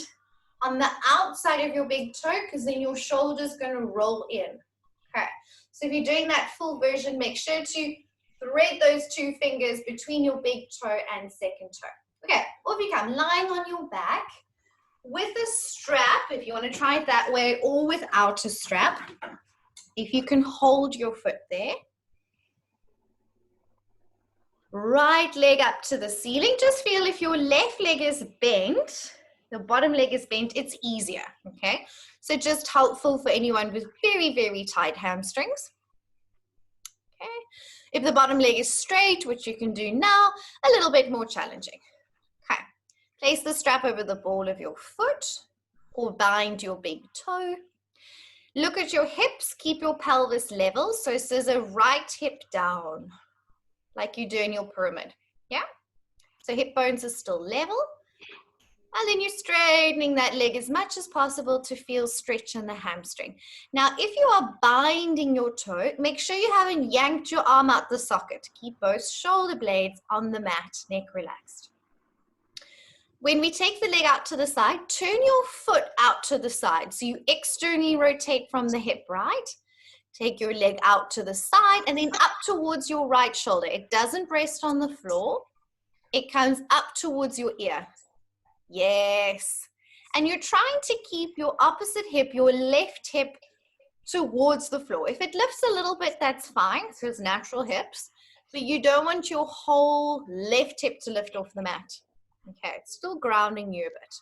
on the outside of your big toe, because then your shoulder's going to roll in. Okay, so if you're doing that full version, make sure to thread those 2 fingers between your big toe and second toe. Okay, off you come, lying on your back with a strap, if you want to try it that way, or without a strap. If you can hold your foot there. Right leg up to the ceiling. Just feel if your left leg is bent, the bottom leg is bent, it's easier, okay? So just helpful for anyone with very, very tight hamstrings. Okay. If the bottom leg is straight, which you can do now, a little bit more challenging. Okay. Place the strap over the ball of your foot or bind your big toe. Look at your hips, keep your pelvis level. So scissor right hip down, like you do in your pyramid, yeah? So hip bones are still level. And then you're straightening that leg as much as possible to feel stretch in the hamstring. Now, if you are binding your toe, make sure you haven't yanked your arm out the socket. Keep both shoulder blades on the mat, neck relaxed. When we take the leg out to the side, turn your foot out to the side. So you externally rotate from the hip, right? Take your leg out to the side and then up towards your right shoulder. It doesn't rest on the floor. It comes up towards your ear. Yes. And you're trying to keep your opposite hip, your left hip, towards the floor. If it lifts a little bit, that's fine. So it's natural hips. But you don't want your whole left hip to lift off the mat. Okay, it's still grounding you a bit.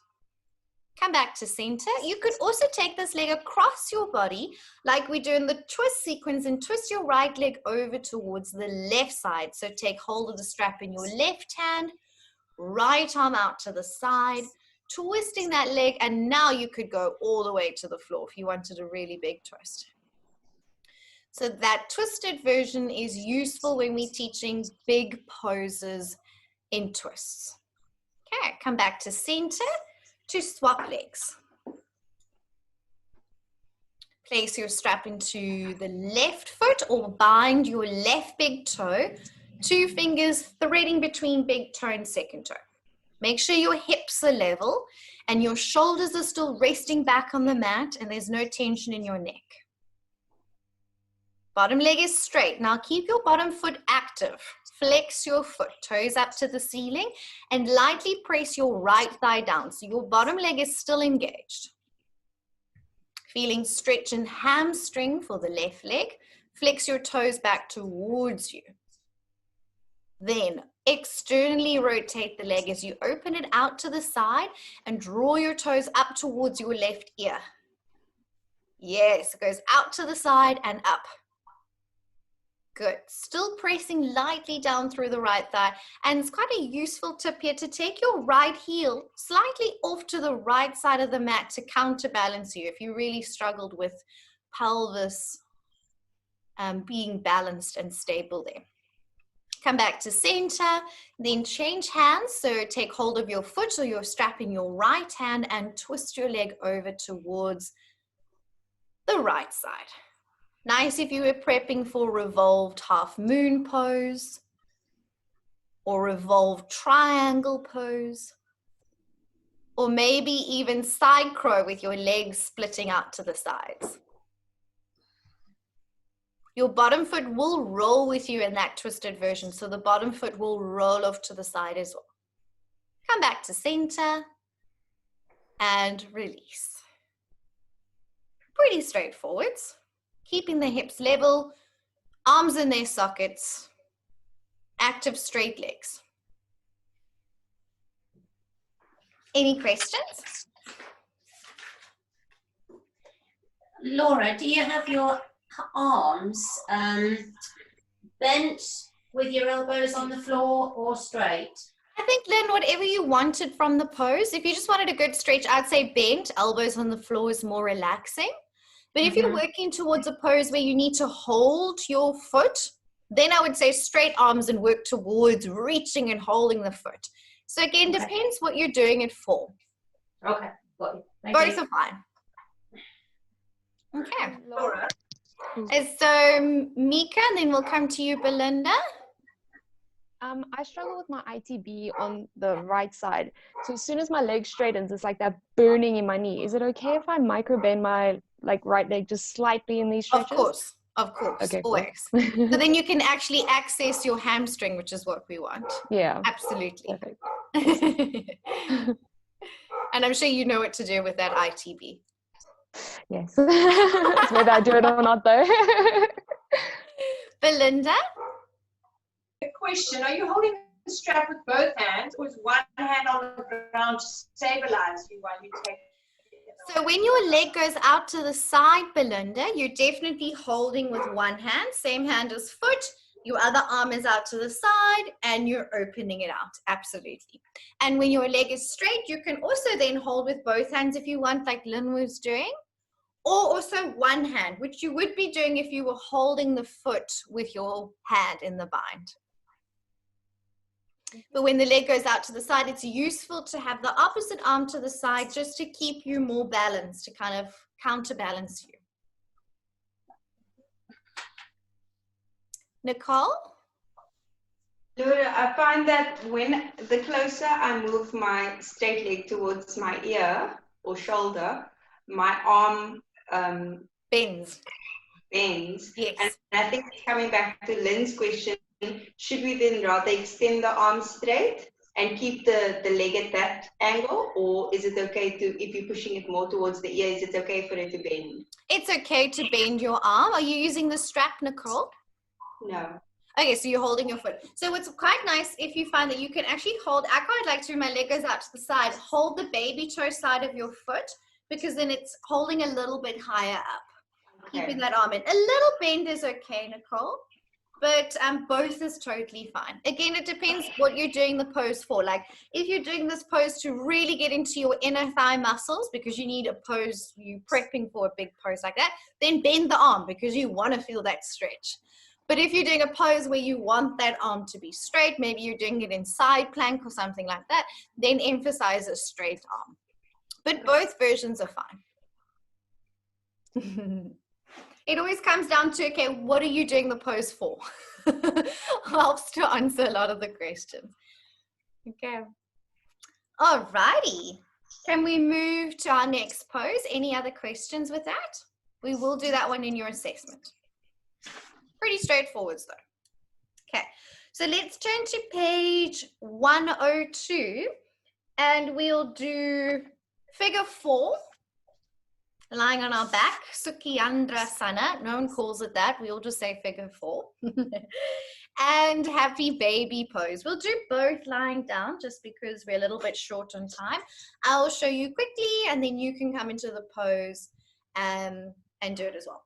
Come back to center. You could also take this leg across your body like we do in the twist sequence and twist your right leg over towards the left side. So take hold of the strap in your left hand, right arm out to the side, twisting that leg, and now you could go all the way to the floor if you wanted a really big twist. So that twisted version is useful when we're teaching big poses in twists. Okay, come back to center to swap legs. Place your strap into the left foot or bind your left big toe, 2 fingers threading between big toe and second toe. Make sure your hips are level and your shoulders are still resting back on the mat and there's no tension in your neck. Bottom leg is straight. Now keep your bottom foot active. Flex your foot, toes up to the ceiling, and lightly press your right thigh down. So your bottom leg is still engaged. Feeling stretch and hamstring for the left leg. Flex your toes back towards you. Then externally rotate the leg as you open it out to the side and draw your toes up towards your left ear. Yes, it goes out to the side and up. Good. Still pressing lightly down through the right thigh. And it's quite a useful tip here to take your right heel slightly off to the right side of the mat to counterbalance you if you really struggled with pelvis being balanced and stable there. Come back to center, then change hands. So take hold of your foot or your strap in your right hand and twist your leg over towards the right side. Nice if you were prepping for revolved half moon pose or revolved triangle pose, or maybe even side crow with your legs splitting out to the sides. Your bottom foot will roll with you in that twisted version, so the bottom foot will roll off to the side as well. Come back to center and release. Pretty straightforward. Keeping the hips level, arms in their sockets, active straight legs. Any questions? Laura, do you have your arms bent with your elbows on the floor or straight? I think, Lynn, whatever you wanted from the pose. If you just wanted a good stretch, I'd say bent, elbows on the floor is more relaxing. But if you're working towards a pose where you need to hold your foot, then I would say straight arms and work towards reaching and holding the foot. So again, depends what you're doing it for. Okay, got you. Both are fine. Okay. Laura. So Mika, and then we'll come to you, Belinda. I struggle with my ITB on the right side. So as soon as my leg straightens, it's like that burning in my knee. Is it okay if I micro bend my right leg just slightly in these stretches? Of course, Okay, cool. always. So then you can actually access your hamstring, which is what we want. Yeah. Absolutely. Perfect. And I'm sure you know what to do with that ITB. Yes. It's whether I do it or not, though. Belinda? A question, are you holding the strap with both hands or is one hand on the ground to stabilize you while you take it? So when your leg goes out to the side, Belinda, you're definitely holding with one hand, same hand as foot. Your other arm is out to the side and you're opening it out. Absolutely. And when your leg is straight, you can also then hold with both hands if you want, like Lynn was doing. Or also one hand, which you would be doing if you were holding the foot with your hand in the bind. But when the leg goes out to the side, it's useful to have the opposite arm to the side just to keep you more balanced, to kind of counterbalance you. Nicole? Laura, I find that when the closer I move my straight leg towards my ear or shoulder, my arm bends. Yes. And I think coming back to Lynn's question, should we then rather extend the arm straight and keep the leg at that angle, or is it okay to, if you're pushing it more towards the ear, is it okay for it to bend? It's okay to bend your arm. Are you using the strap, Nicole? No. Okay, so you're holding your foot. So it's quite nice if you find that you can actually hold, I quite like to, my leg goes out to the side, hold the baby toe side of your foot, because then it's holding a little bit higher up, keeping that arm in. A little bend is okay, Nicole, but both is totally fine. Again, it depends what you're doing the pose for. Like if you're doing this pose to really get into your inner thigh muscles because you need a pose, you're prepping for a big pose like that, then bend the arm because you want to feel that stretch. But if you're doing a pose where you want that arm to be straight, maybe you're doing it in side plank or something like that, then emphasize a straight arm. But both versions are fine. It always comes down to, okay, what are you doing the pose for? Helps to answer a lot of the questions. Okay. Alrighty. Can we move to our next pose? Any other questions with that? We will do that one in your assessment. Pretty straightforward though. Okay, so let's turn to page 102 and we'll do figure 4, lying on our back, Sukhiyandrasana. No one calls it that. We all just say figure 4. And happy baby pose. We'll do both lying down just because we're a little bit short on time. I'll show you quickly and then you can come into the pose and do it as well.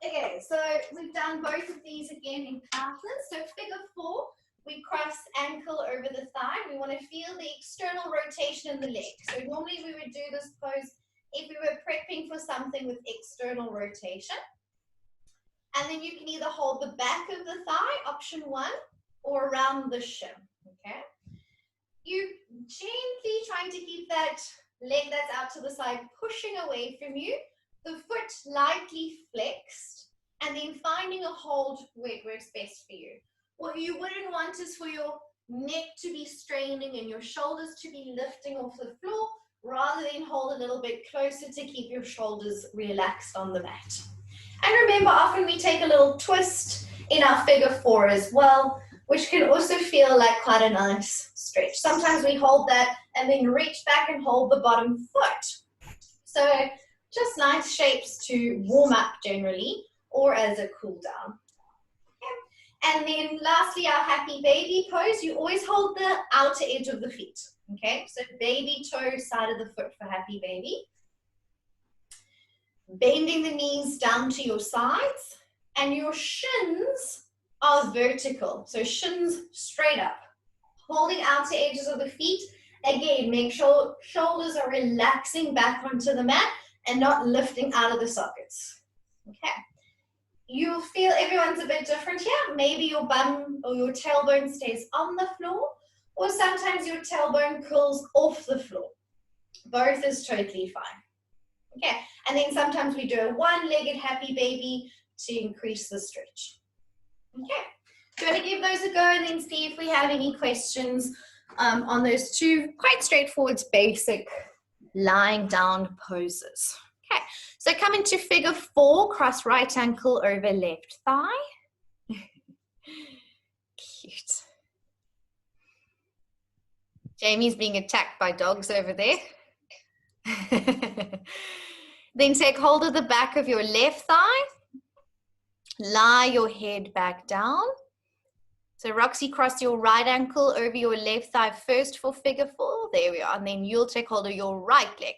Okay, so we've done both of these again in classes. So figure 4, we cross ankle over the thigh. We want to feel the external rotation in the leg. So normally we would do this pose if we were prepping for something with external rotation. And then you can either hold the back of the thigh, option 1, or around the shin, okay? You gently trying to keep that leg that's out to the side pushing away from you, the foot lightly flexed, and then finding a hold where it works best for you. What you wouldn't want is for your neck to be straining and your shoulders to be lifting off the floor, rather than hold a little bit closer to keep your shoulders relaxed on the mat. And remember, often we take a little twist in our figure 4 as well, which can also feel like quite a nice stretch. Sometimes we hold that and then reach back and hold the bottom foot. So just nice shapes to warm up generally, or as a cool down. Okay. And then lastly, our happy baby pose. You always hold the outer edge of the feet. Okay, so baby toe side of the foot for happy baby. Bending the knees down to your sides, and your shins are vertical. So shins straight up. Holding outer edges of the feet. Again, make sure shoulders are relaxing back onto the mat and not lifting out of the sockets. Okay. You'll feel everyone's a bit different here. Maybe your bum or your tailbone stays on the floor, or sometimes your tailbone curls off the floor. Both is totally fine. Okay, and then sometimes we do a one-legged happy baby to increase the stretch. Okay, Do you want to give those a go and then see if we have any questions on those two quite straightforward, basic lying down poses? Okay, so come into figure 4, cross right ankle over left thigh. Cute. Jamie's being attacked by dogs over there. Then take hold of the back of your left thigh. Lie your head back down. So Roxy, cross your right ankle over your left thigh first for figure 4. There we are. And then you'll take hold of your right leg.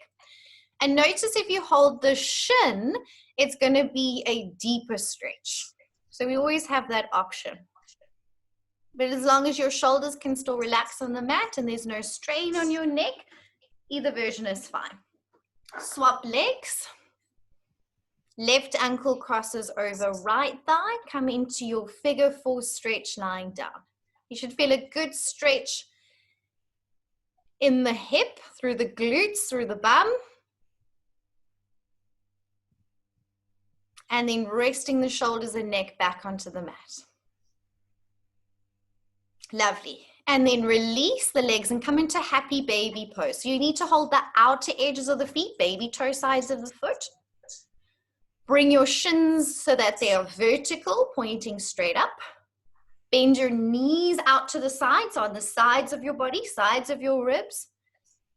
And notice if you hold the shin, it's going to be a deeper stretch. So we always have that option. But as long as your shoulders can still relax on the mat and there's no strain on your neck, either version is fine. Swap legs. Left ankle crosses over right thigh. Come into your figure 4 stretch lying down. You should feel a good stretch in the hip, through the glutes, through the bum. And then resting the shoulders and neck back onto the mat. Lovely. And then release the legs and come into happy baby pose. So you need to hold the outer edges of the feet, baby toe sides of the foot. Bring your shins so that they are vertical, pointing straight up. Bend your knees out to the sides, on the sides of your body, sides of your ribs.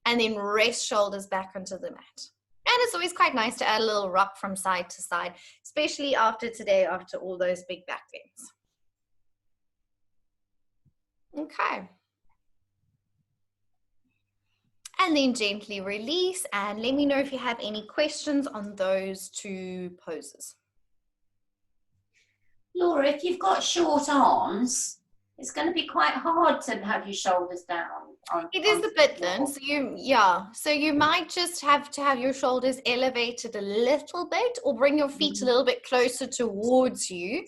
And then rest shoulders back onto the mat. And it's always quite nice to add a little rock from side to side, especially after today, after all those big back bends. Okay. And then gently release, and let me know if you have any questions on those two poses. Laura, if you've got short arms, it's going to be quite hard to have your shoulders down. It is a bit then, so you might just have to have your shoulders elevated a little bit, or bring your feet a little bit closer towards you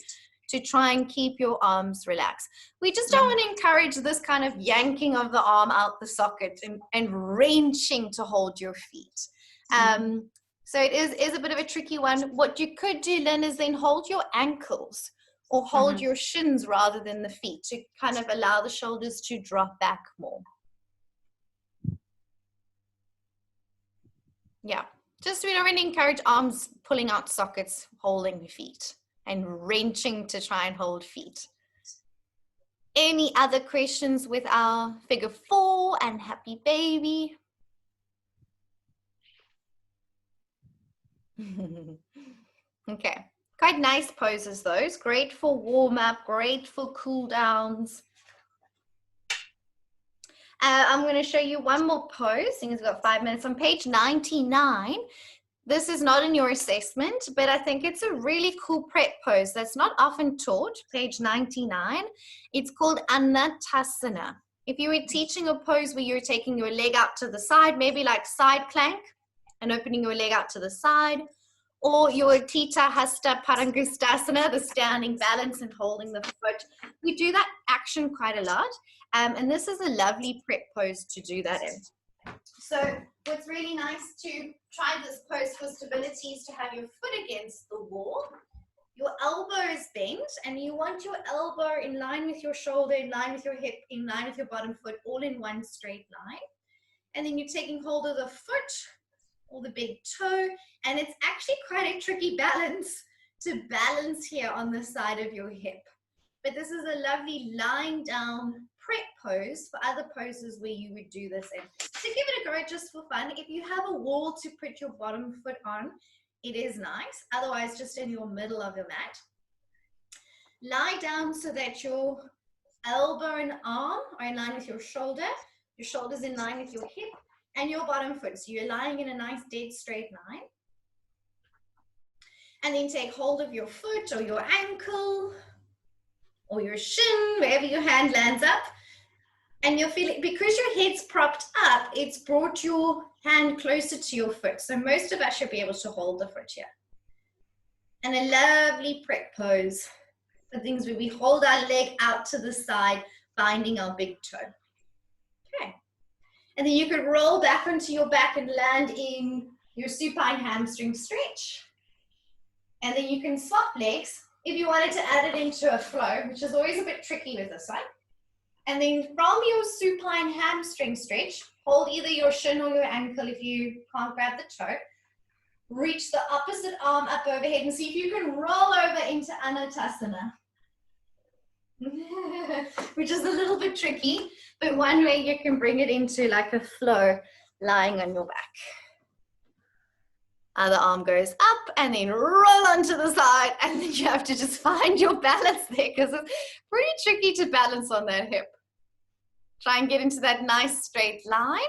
to try and keep your arms relaxed. We just don't want to encourage this kind of yanking of the arm out the socket and wrenching to hold your feet. So it is a bit of a tricky one. What you could do, Lynn, is then hold your ankles or hold your shins rather than the feet to kind of allow the shoulders to drop back more. Yeah, just we don't really encourage arms pulling out sockets, holding the feet, and wrenching to try and hold feet. Any other questions with our figure 4 and happy baby? Okay, quite nice poses those. Great for warm up, great for cool downs. I'm going to show you one more pose, seeing as we've got 5 minutes. On page 99, this is not in your assessment, but I think it's a really cool prep pose that's not often taught. Page 99, it's called Anatasana. If you were teaching a pose where you're taking your leg out to the side, maybe like side plank and opening your leg out to the side, or your Tita Hasta Parangustasana, the standing balance and holding the foot. We do that action quite a lot. And this is a lovely prep pose to do that in. So what's really nice to try this pose for stability is to have your foot against the wall. Your elbow is bent, and you want your elbow in line with your shoulder, in line with your hip, in line with your bottom foot, all in one straight line. And then you're taking hold of the foot or the big toe, and it's actually quite a tricky balance to balance here on the side of your hip. But this is a lovely lying down prep pose for other poses where you would do this in. So give it a go just for fun. If you have a wall to put your bottom foot on, it is nice. Otherwise, just in your middle of your mat. Lie down so that your elbow and arm are in line with your shoulder. Your shoulder's in line with your hip and your bottom foot. So you're lying in a nice dead straight line. And then take hold of your foot or your ankle or your shin, wherever your hand lands up. And you'll feel it, because your head's propped up, it's brought your hand closer to your foot. So most of us should be able to hold the foot here. And a lovely prep pose for things where we hold our leg out to the side, binding our big toe. Okay. And then you could roll back onto your back and land in your supine hamstring stretch. And then you can swap legs if you wanted to add it into a flow, which is always a bit tricky with this one. And then from your supine hamstring stretch, hold either your shin or your ankle if you can't grab the toe. Reach the opposite arm up overhead and see if you can roll over into Anatasana. Which is a little bit tricky, but one way you can bring it into like a flow lying on your back. Other arm goes up and then roll onto the side, and then you have to just find your balance there because it's pretty tricky to balance on that hip. Try and get into that nice straight line.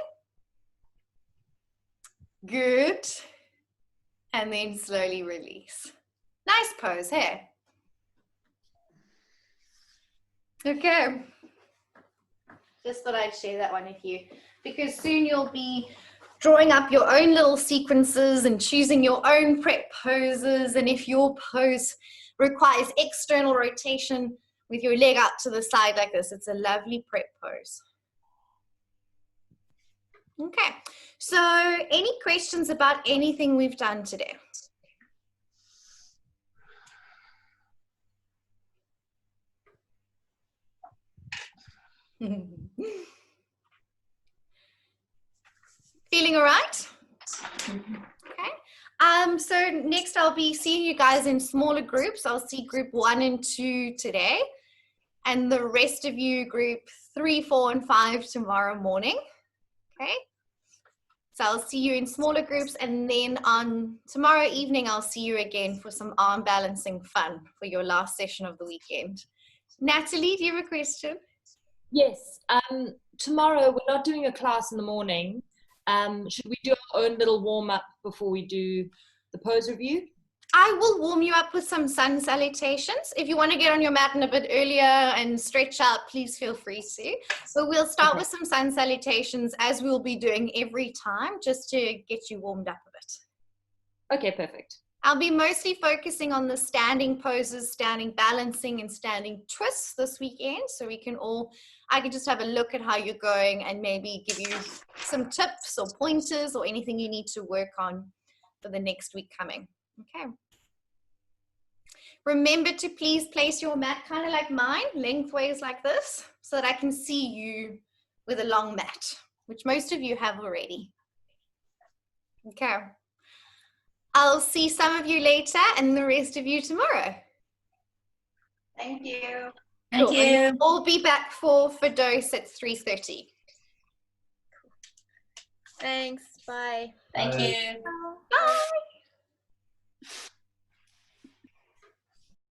Good. And then slowly release. Nice pose here. Okay. Just thought I'd share that one with you because soon you'll be drawing up your own little sequences and choosing your own prep poses. And if your pose requires external rotation with your leg out to the side like this, it's a lovely prep pose. Okay, so any questions about anything we've done today? Feeling all right? Okay. So next I'll be seeing you guys in smaller groups. I'll see group 1 and 2 today, and the rest of you group 3, 4, and 5 tomorrow morning. Okay. So I'll see you in smaller groups, and then on tomorrow evening I'll see you again for some arm balancing fun for your last session of the weekend. Natalie, do you have a question? Yes. Tomorrow we're not doing a class in the morning. Should we do our own little warm-up before we do the pose review? I will warm you up with some sun salutations. If you want to get on your mat in a bit earlier and stretch out, please feel free to. So we'll start with some sun salutations, as we'll be doing every time, just to get you warmed up a bit. Okay, perfect. I'll be mostly focusing on the standing poses, standing balancing and standing twists this weekend, so I can just have a look at how you're going and maybe give you some tips or pointers or anything you need to work on for the next week coming. Okay. Remember to please place your mat kind of like mine, lengthways like this, so that I can see you with a long mat, which most of you have already. Okay. I'll see some of you later and the rest of you tomorrow. Thank you. Thank you. We'll be back for dose at 3:30. Thanks. Bye. Thank you. Bye.